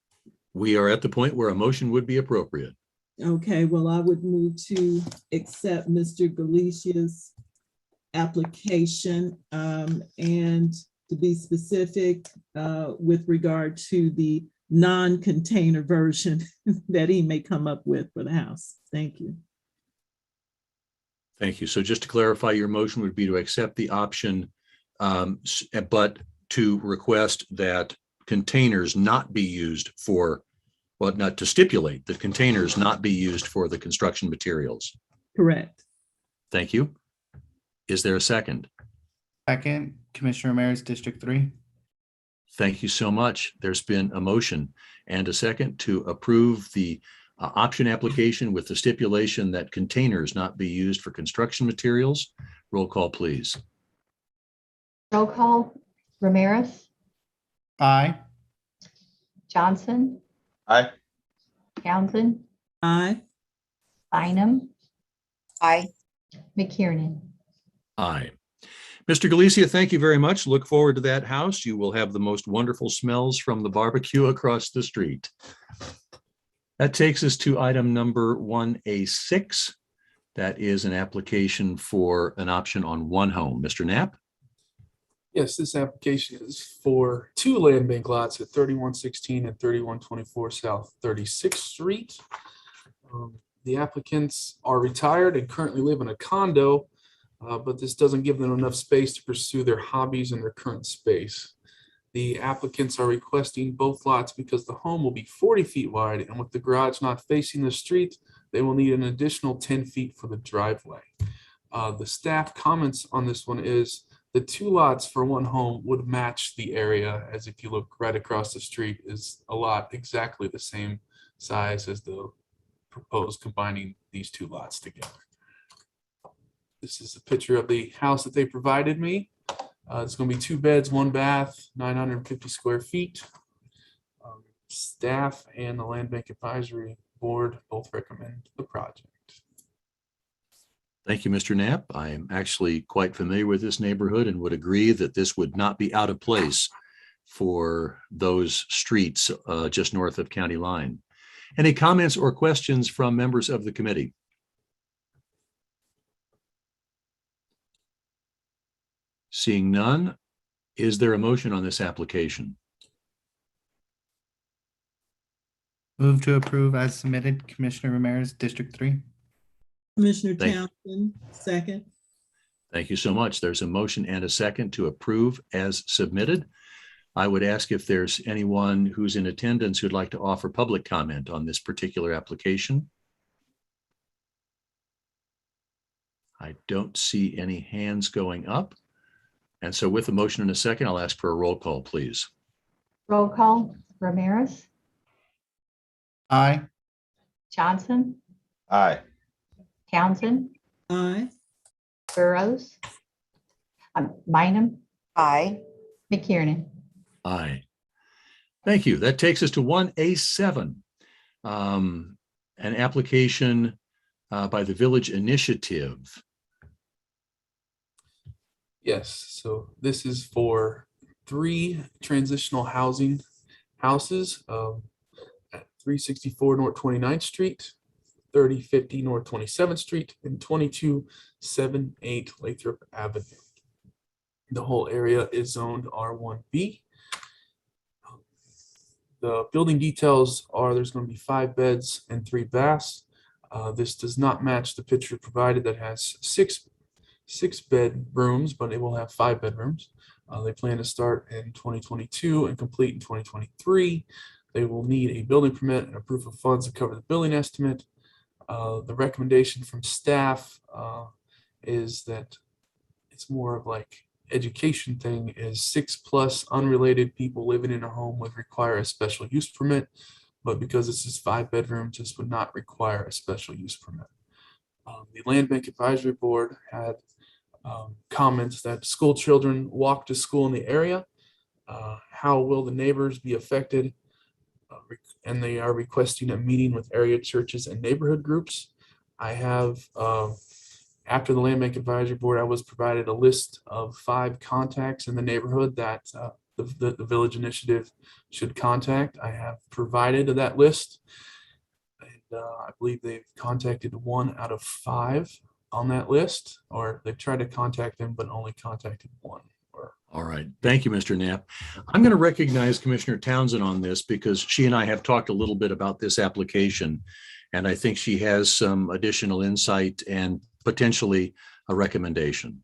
Speaker 2: We are at the point where a motion would be appropriate.
Speaker 6: Okay, well, I would move to accept Mr. Galicia's application and to be specific with regard to the non-container version that he may come up with for the house. Thank you.
Speaker 2: Thank you. So just to clarify, your motion would be to accept the option, but to request that containers not be used for, well, not to stipulate that containers not be used for the construction materials.
Speaker 6: Correct.
Speaker 2: Thank you. Is there a second?
Speaker 4: Second, Commissioner Ramirez, District 3.
Speaker 2: Thank you so much. There's been a motion and a second to approve the option application with the stipulation that containers not be used for construction materials. Roll call, please.
Speaker 5: Roll call, Ramirez,
Speaker 4: Aye.
Speaker 5: Johnson,
Speaker 8: Aye.
Speaker 5: Townsend,
Speaker 6: Aye.
Speaker 5: Bynum,
Speaker 3: Aye.
Speaker 5: McKiernan.
Speaker 2: Aye. Mr. Galicia, thank you very much. Look forward to that house. You will have the most wonderful smells from the barbecue across the street. That takes us to item number 1A6. That is an application for an option on one home. Mr. Knapp?
Speaker 9: Yes, this application is for 2 land bank lots at 3116 and 3124 South 36th Street. The applicants are retired and currently live in a condo, but this doesn't give them enough space to pursue their hobbies in their current space. The applicants are requesting both lots because the home will be 40 feet wide, and with the garage not facing the street, they will need an additional 10 feet for the driveway. The staff comments on this one is the 2 lots for one home would match the area, as if you look right across the street is a lot exactly the same size as the proposed combining these 2 lots together. This is a picture of the house that they provided me. It's going to be 2 beds, 1 bath, 950 square feet. Staff and the Land Bank Advisory Board both recommend the project.
Speaker 2: Thank you, Mr. Knapp. I am actually quite familiar with this neighborhood and would agree that this would not be out of place for those streets just north of county line. Any comments or questions from members of the committee? Seeing none, is there a motion on this application?
Speaker 4: Move to approve as submitted, Commissioner Ramirez, District 3.
Speaker 6: Commissioner
Speaker 2: Thank-
Speaker 6: Townsend, second.
Speaker 2: Thank you so much. There's a motion and a second to approve as submitted. I would ask if there's anyone who's in attendance who'd like to offer public comment on this particular application. I don't see any hands going up. And so with a motion and a second, I'll ask for a roll call, please.
Speaker 5: Roll call, Ramirez,
Speaker 4: Aye.
Speaker 5: Johnson,
Speaker 8: Aye.
Speaker 5: Townsend,
Speaker 6: Aye.
Speaker 5: Burroughs, Bynum,
Speaker 3: Aye.
Speaker 5: McKiernan.
Speaker 2: Aye. Thank you. That takes us to 1A7, an application by the Village Initiative.
Speaker 9: Yes, so this is for 3 transitional housing houses at 364 North 29th Street, 3050 North 27th Street, and 2278 Lathrop Avenue. The whole area is zoned R1B. The building details are there's going to be 5 beds and 3 baths. This does not match the picture provided that has 6 bedrooms, but it will have 5 bedrooms. They plan to start in 2022 and complete in 2023. They will need a building permit and a proof of funds to cover the building estimate. The recommendation from staff is that it's more of like education thing is 6+ unrelated people living in a home would require a special use permit, but because this is 5 bedrooms, this would not require a special use permit. The Land Bank Advisory Board had comments that school children walk to school in the area. How will the neighbors be affected? And they are requesting a meeting with area churches and neighborhood groups. I have, after the Land Bank Advisory Board, I was provided a list of 5 contacts in the neighborhood that the Village Initiative should contact. I have provided that list. And I believe they've contacted 1 out of 5 on that list, or they've tried to contact them, but only contacted 1.
Speaker 2: All right. Thank you, Mr. Knapp. I'm going to recognize Commissioner Townsend on this because she and I have talked a little bit about this application, and I think she has some additional insight and potentially a recommendation.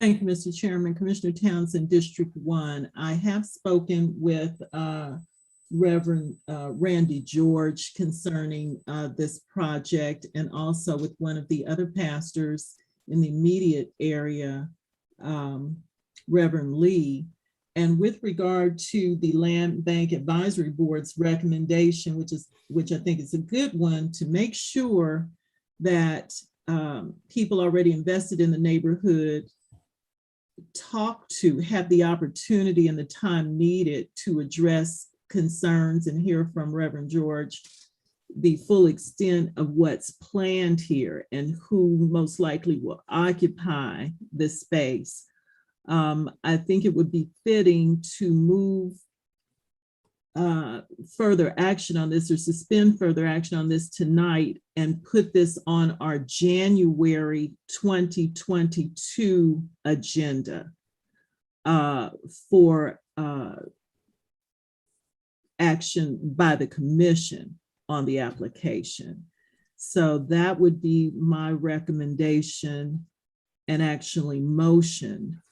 Speaker 6: Thank you, Mr. Chairman. Commissioner Townsend, District 1. I have spoken with Reverend Randy George concerning this project, and also with one of the other pastors in the immediate area, Reverend Lee. And with regard to the Land Bank Advisory Board's recommendation, which I think is a good one, to make sure that people already invested in the neighborhood have the opportunity and the time needed to address concerns and hear from Reverend George the full extent of what's planned here and who most likely will occupy this space. I think it would be fitting to move further action on this, or suspend further action on this tonight, and put this on our January 2022 agenda for action by the commission on the application. So that would be my recommendation, and actually motion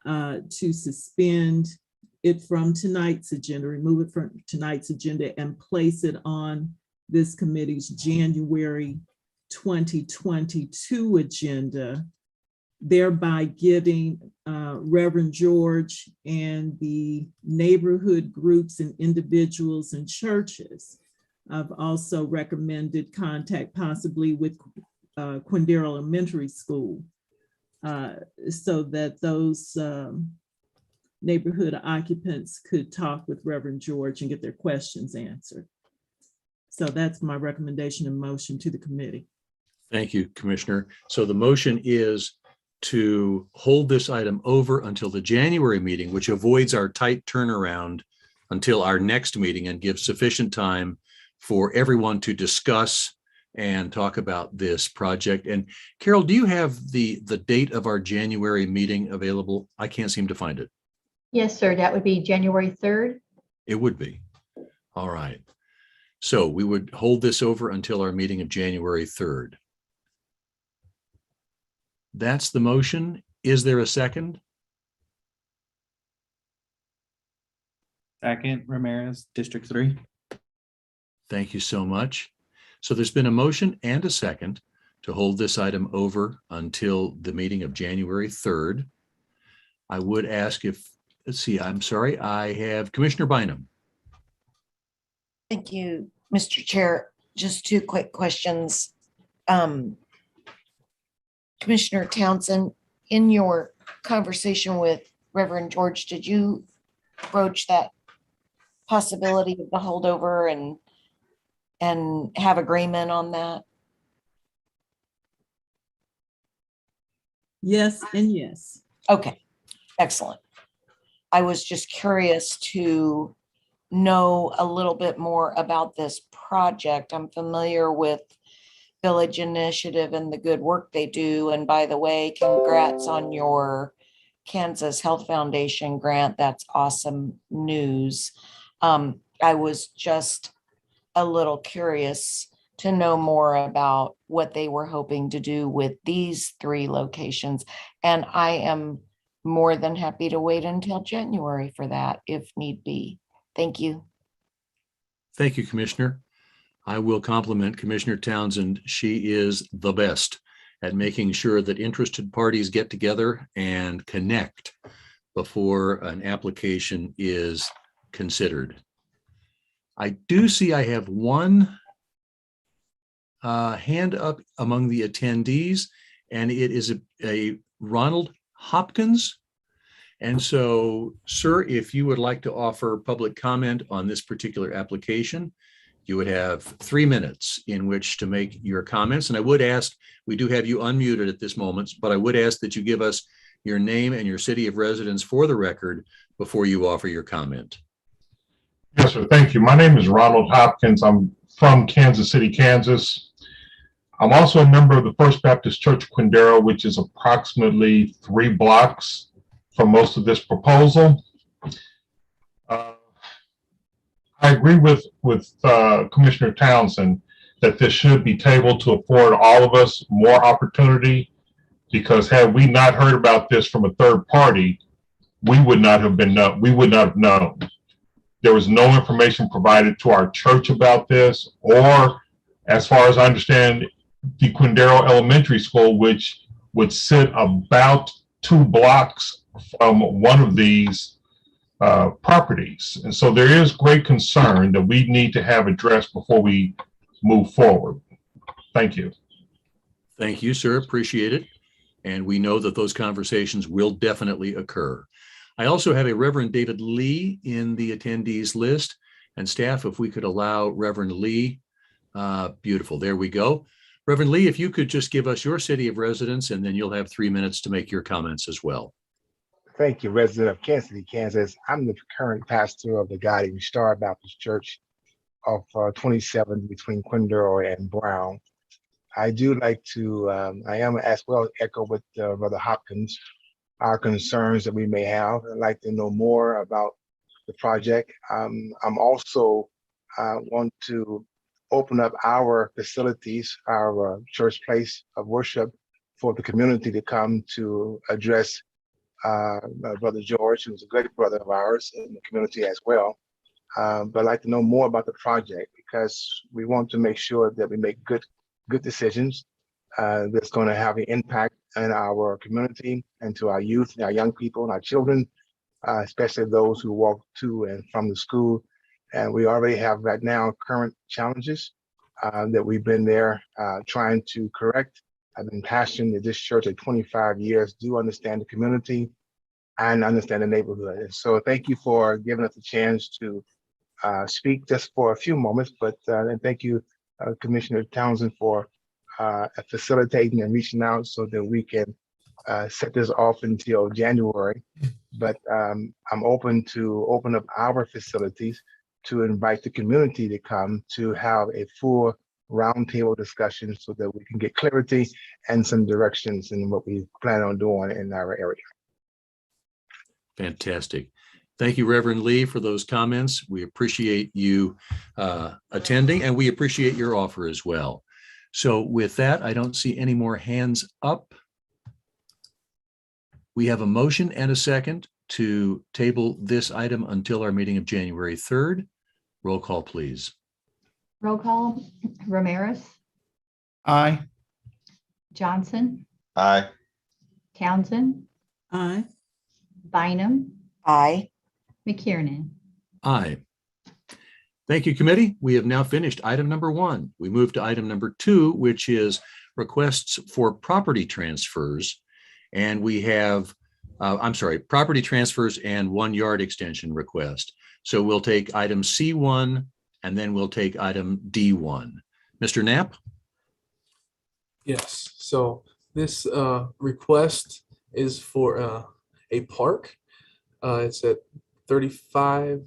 Speaker 6: to suspend it from tonight's agenda, remove it from tonight's agenda, and place it on this committee's January 2022 agenda, thereby giving Reverend George and the neighborhood groups and individuals and churches. I've also recommended contact possibly with Quindare Elementary School so that those neighborhood occupants could talk with Reverend George and get their questions answered. So that's my recommendation and motion to the committee.
Speaker 2: Thank you, Commissioner. So the motion is to hold this item over until the January meeting, which avoids our tight turnaround until our next meeting and gives sufficient time for everyone to discuss and talk about this project. And Carol, do you have the date of our January meeting available? I can't seem to find it.
Speaker 5: Yes, sir. That would be January 3rd.
Speaker 2: It would be. All right. So we would hold this over until our meeting of January 3rd. That's the motion. Is there a second?
Speaker 12: Second, Ramirez, District 3.
Speaker 2: Thank you so much. So there's been a motion and a second to hold this item over until the meeting of January 3rd. I would ask if, let's see, I'm sorry, I have Commissioner Bynum.
Speaker 3: Thank you, Mr. Chair. Just two quick questions. Commissioner Townsend, in your conversation with Reverend George, did you broach that possibility of the holdover and have agreement on that?
Speaker 6: Yes and yes.
Speaker 3: Okay, excellent. I was just curious to know a little bit more about this project. I'm familiar with Village Initiative and the good work they do. And by the way, congrats on your Kansas Health Foundation grant. That's awesome news. I was just a little curious to know more about what they were hoping to do with these 3 locations. And I am more than happy to wait until January for that if need be. Thank you.
Speaker 2: Thank you, Commissioner. I will compliment Commissioner Townsend. She is the best at making sure that interested parties get together and connect before an application is considered. I do see I have one hand up among the attendees, and it is a Ronald Hopkins. And so, sir, if you would like to offer public comment on this particular application, you would have 3 minutes in which to make your comments. And I would ask, we do have you unmuted at this moment, but I would ask that you give us your name and your city of residence for the record before you offer your comment.
Speaker 13: Yes, sir. Thank you. My name is Ronald Hopkins. I'm from Kansas City, Kansas. I'm also a member of the First Baptist Church Quindare, which is approximately 3 blocks from most of this proposal. I agree with Commissioner Townsend that this should be tabled to afford all of us more opportunity because had we not heard about this from a third party, we would not have known. There was no information provided to our church about this, or as far as I understand, the Quindaro Elementary School, which would sit about 2 blocks from one of these properties. And so there is great concern that we need to have addressed before we move forward. Thank you.
Speaker 2: Thank you, sir. Appreciate it. And we know that those conversations will definitely occur. I also have a Reverend David Lee in the attendees list. And staff, if we could allow Reverend Lee, beautiful, there we go. Reverend Lee, if you could just give us your city of residence, and then you'll have 3 minutes to make your comments as well.
Speaker 14: Thank you, resident of Kansas City, Kansas. I'm the current pastor of the Guiding Star Baptist Church of 27 between Quindaro and Brown. I do like to, I am as well echo with Brother Hopkins, our concerns that we may have. I'd like to know more about the project. I'm also want to open up our facilities, our church place of worship for the community to come to address Brother George, who's a great brother of ours in the community as well. But I'd like to know more about the project because we want to make sure that we make good decisions that's going to have an impact on our community and to our youth and our young people and our children, especially those who walk to and from the school. And we already have right now current challenges that we've been there trying to correct. I've been pastoring at this church for 25 years, do understand the community and understand the neighborhood. And so thank you for giving us a chance to speak just for a few moments, but and thank you, Commissioner Townsend, for facilitating and reaching out so that we can set this off until January. But I'm open to open up our facilities to invite the community to come to have a full roundtable discussion so that we can get clarity and some directions in what we plan on doing in our area.
Speaker 2: Fantastic. Thank you, Reverend Lee, for those comments. We appreciate you attending, and we appreciate your offer as well. So with that, I don't see any more hands up. We have a motion and a second to table this item until our meeting of January 3rd. Roll call, please.
Speaker 5: Roll call. Ramirez,
Speaker 4: Aye.
Speaker 5: Johnson,
Speaker 8: Aye.
Speaker 5: Townsend,
Speaker 6: Aye.
Speaker 5: Bynum,
Speaker 3: Aye.
Speaker 5: McKiernan.
Speaker 2: Aye. Thank you, committee. We have now finished item number 1. We move to item number 2, which is requests for property transfers. And we have, property transfers and 1 yard extension request. So we'll take item C1 and then we'll take item D1. Mr. Knapp?
Speaker 9: Yes, so this request is for a park. It's at 35-2,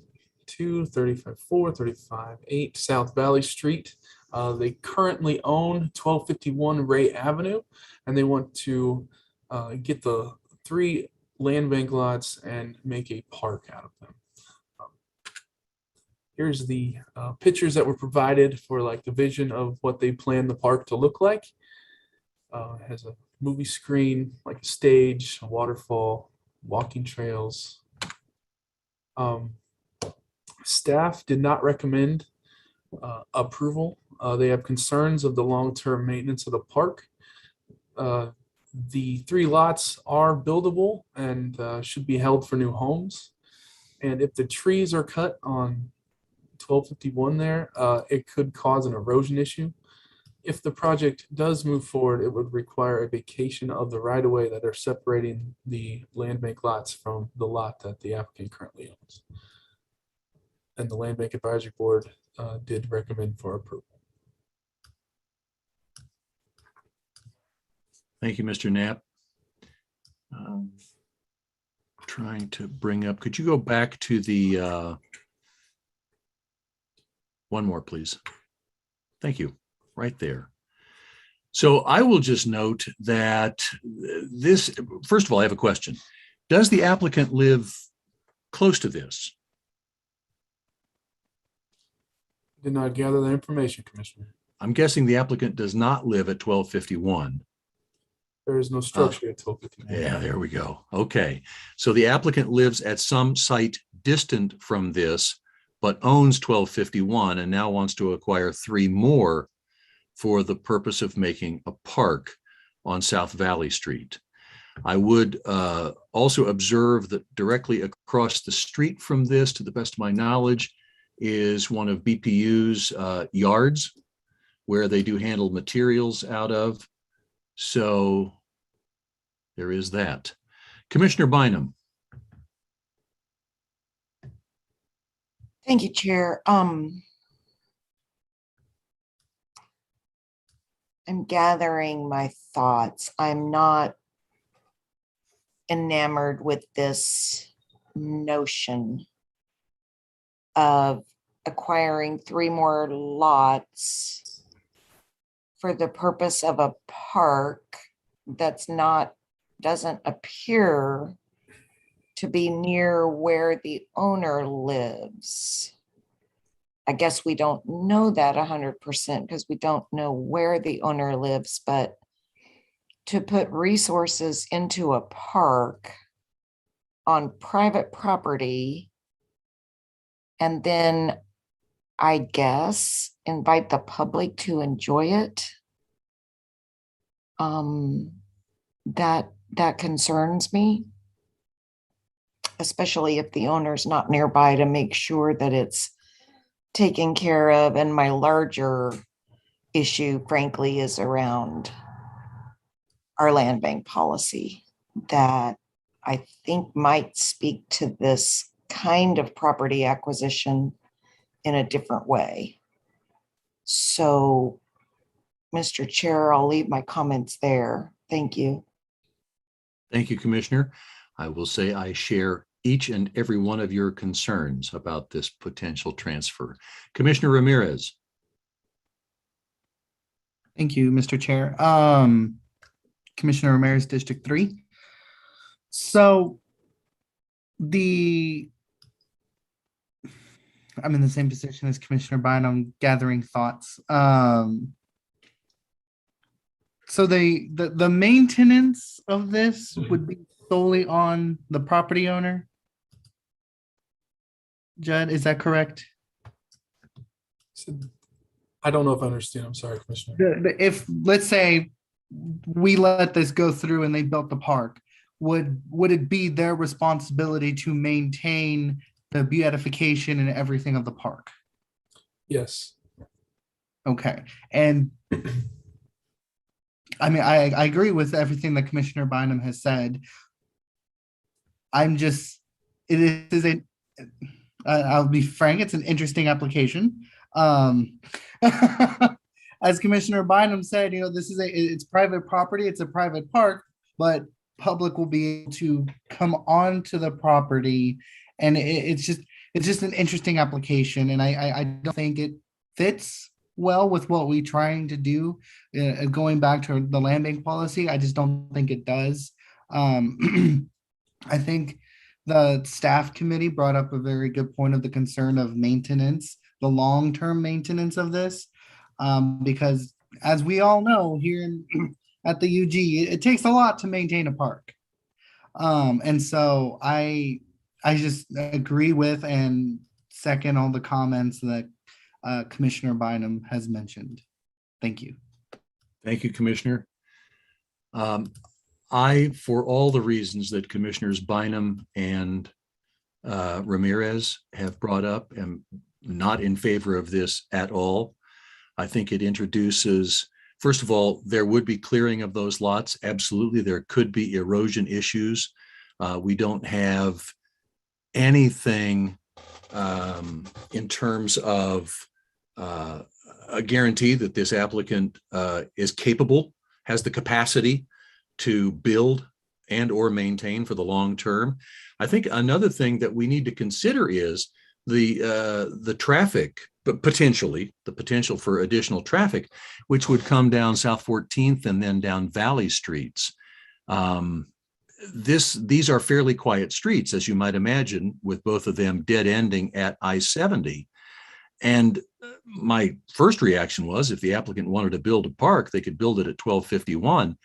Speaker 9: 35-4, 35-8 South Valley Street. They currently own 1251 Ray Avenue, and they want to get the 3 land bank lots and make a park out of them. Here's the pictures that were provided for like the vision of what they plan the park to look like. It has a movie screen, like a stage, a waterfall, walking trails. Staff did not recommend approval. They have concerns of the long-term maintenance of the park. The 3 lots are buildable and should be held for new homes. And if the trees are cut on 1251 there, it could cause an erosion issue. If the project does move forward, it would require a vacation of the right-of-way that are separating the land bank lots from the lot that the applicant currently owns. And the Land Bank Advisory Board did recommend for approval.
Speaker 2: Thank you, Mr. Knapp. Trying to bring up, could you go back to the, one more, please? Thank you. Right there. So I will just note that this, first of all, I have a question. Does the applicant live close to this?
Speaker 9: Did not gather that information, Commissioner.
Speaker 2: I'm guessing the applicant does not live at 1251.
Speaker 9: There is no structure at 1251.
Speaker 2: Yeah, there we go. Okay. So the applicant lives at some site distant from this, but owns 1251 and now wants to acquire 3 more for the purpose of making a park on South Valley Street. I would also observe that directly across the street from this, to the best of my knowledge, is one of BPU's yards where they do handle materials out of. So there is that. Commissioner Bynum.
Speaker 3: Thank you, Chair. I'm gathering my thoughts. I'm not enamored with this notion of acquiring 3 more lots for the purpose of a park doesn't appear to be near where the owner lives. I guess we don't know that 100% because we don't know where the owner lives, but to put resources into a park on private property and then, I guess, invite the public to enjoy it, that concerns me, especially if the owner's not nearby to make sure that it's taken care of. And my larger issue, frankly, is around our land bank policy that I think might speak to this kind of property acquisition in a different way. So, Mr. Chair, I'll leave my comments there. Thank you.
Speaker 2: Thank you, Commissioner. I will say I share each and every one of your concerns about this potential transfer. Commissioner Ramirez.
Speaker 4: Thank you, Mr. Chair. Commissioner Ramirez, District 3. So I'm in the same position as Commissioner Bynum, gathering thoughts. So the maintenance of this would be solely on the property owner? Judd, is that correct?
Speaker 9: I don't know if I understand. I'm sorry, Commissioner.
Speaker 4: If, let's say, we let this go through and they built the park, would it be their responsibility to maintain the beautification and everything of the park?
Speaker 9: Yes.
Speaker 4: Okay. And I mean, I agree with everything that Commissioner Bynum has said. I'll be frank, it's an interesting application. As Commissioner Bynum said, it's private property, it's a private park, but public will be able to come onto the property, and it's just an interesting application, and I don't think it fits well with what we're trying to do. Going back to the land bank policy, I just don't think it does. I think the staff committee brought up a very good point of the concern of maintenance, the long-term maintenance of this, because as we all know here at the UG, it takes a lot to maintain a park. And so I just agree with and second all the comments that Commissioner Bynum has mentioned. Thank you.
Speaker 2: Thank you, Commissioner. For all the reasons that Commissioners Bynum and Ramirez have brought up, am not in favor of this at all. I think it introduces, first of all, there would be clearing of those lots. Absolutely, there could be erosion issues. We don't have anything in terms of a guarantee that this applicant is capable, has the capacity to build and or maintain for the long term. I think another thing that we need to consider is the traffic, but potentially the potential for additional traffic, which would come down South 14th and then down Valley Streets. These are fairly quiet streets, as you might imagine, with both of them dead ending at I-70. And my first reaction was, if the applicant wanted to build a park, they could build it at 1251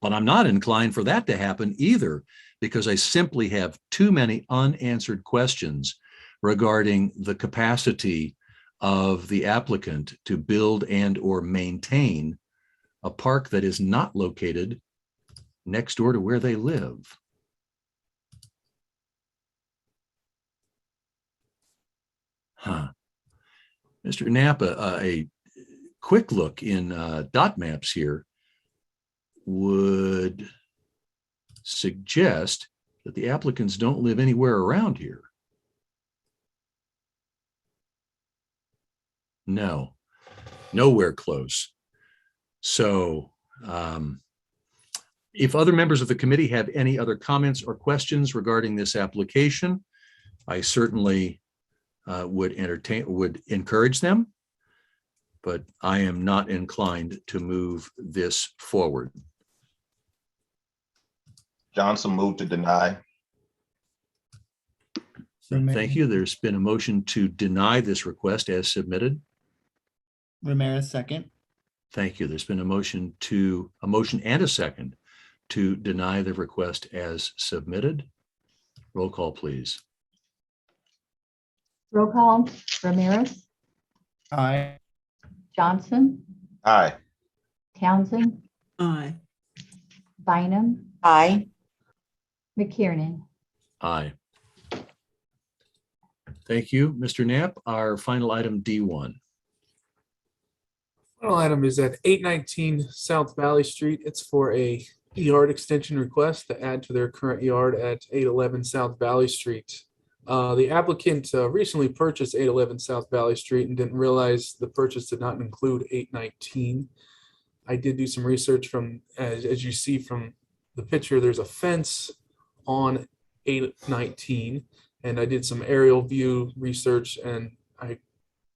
Speaker 2: But I'm not inclined for that to happen either, because I simply have too many unanswered questions regarding the capacity of the applicant to build and or maintain a park that is not located next door to where they live. Mr. Knapp, a quick look in dot maps here would suggest that the applicants don't live anywhere around here. No, nowhere close. So if other members of the committee have any other comments or questions regarding this application, I certainly would encourage them, but I am not inclined to move this forward.
Speaker 8: Johnson moved to deny.
Speaker 2: Thank you. There's been a motion to deny this request as submitted.
Speaker 12: Ramirez, second.
Speaker 2: Thank you. There's been a motion and a second to deny the request as submitted. Roll call, please.
Speaker 5: Roll call, Ramirez,
Speaker 12: Aye.
Speaker 5: Johnson,
Speaker 8: Aye.
Speaker 5: Townsend,
Speaker 6: Aye.
Speaker 5: Bynum,
Speaker 3: Aye.
Speaker 5: McKiernan.
Speaker 2: Aye. Thank you, Mr. Knapp. Our final item, D1.
Speaker 9: Final item is at 819 South Valley Street. It's for a yard extension request to add to their current yard at 811 South Valley Street. The applicant recently purchased 811 South Valley Street and didn't realize the purchase did not include 819. I did do some research from, as you see from the picture, there's a fence on 819, and I did some aerial view research, and I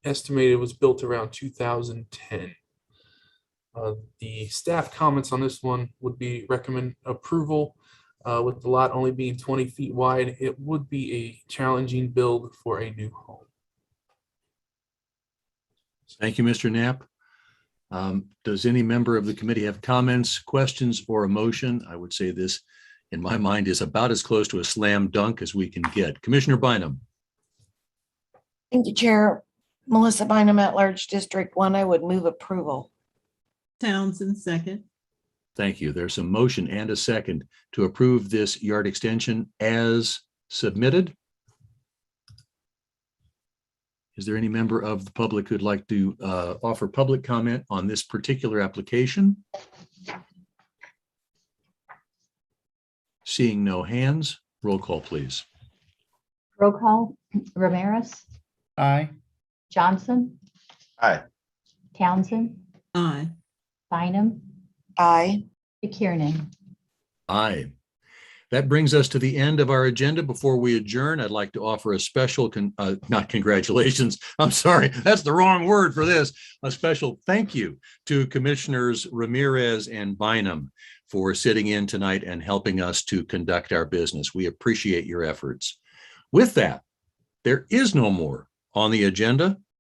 Speaker 9: estimated it was built around 2010. The staff comments on this one would be recommend approval. With the lot only being 20 feet wide, it would be a challenging build for a new home.
Speaker 2: Thank you, Mr. Knapp. Does any member of the committee have comments, questions, or a motion? I would say this, in my mind, is about as close to a slam dunk as we can get. Commissioner Bynum.
Speaker 3: Thank you, Chair. Melissa Bynum, at large District 1, I would move approval.
Speaker 6: Townsend, second.
Speaker 2: Thank you. There's a motion and a second to approve this yard extension as submitted. Is there any member of the public who'd like to offer public comment on this particular application? Seeing no hands, roll call, please.
Speaker 5: Roll call, Ramirez,
Speaker 12: Aye.
Speaker 5: Johnson,
Speaker 8: Aye.
Speaker 5: Townsend,
Speaker 6: Aye.
Speaker 5: Bynum,
Speaker 3: Aye.
Speaker 5: McKiernan.
Speaker 2: Aye. That brings us to the end of our agenda. Before we adjourn, I'd like to offer a special, not congratulations, I'm sorry, that's the wrong word for this, a special thank you to Commissioners Ramirez and Bynum for sitting in tonight and helping us to conduct our business. We appreciate your efforts. With that, there is no more on the agenda.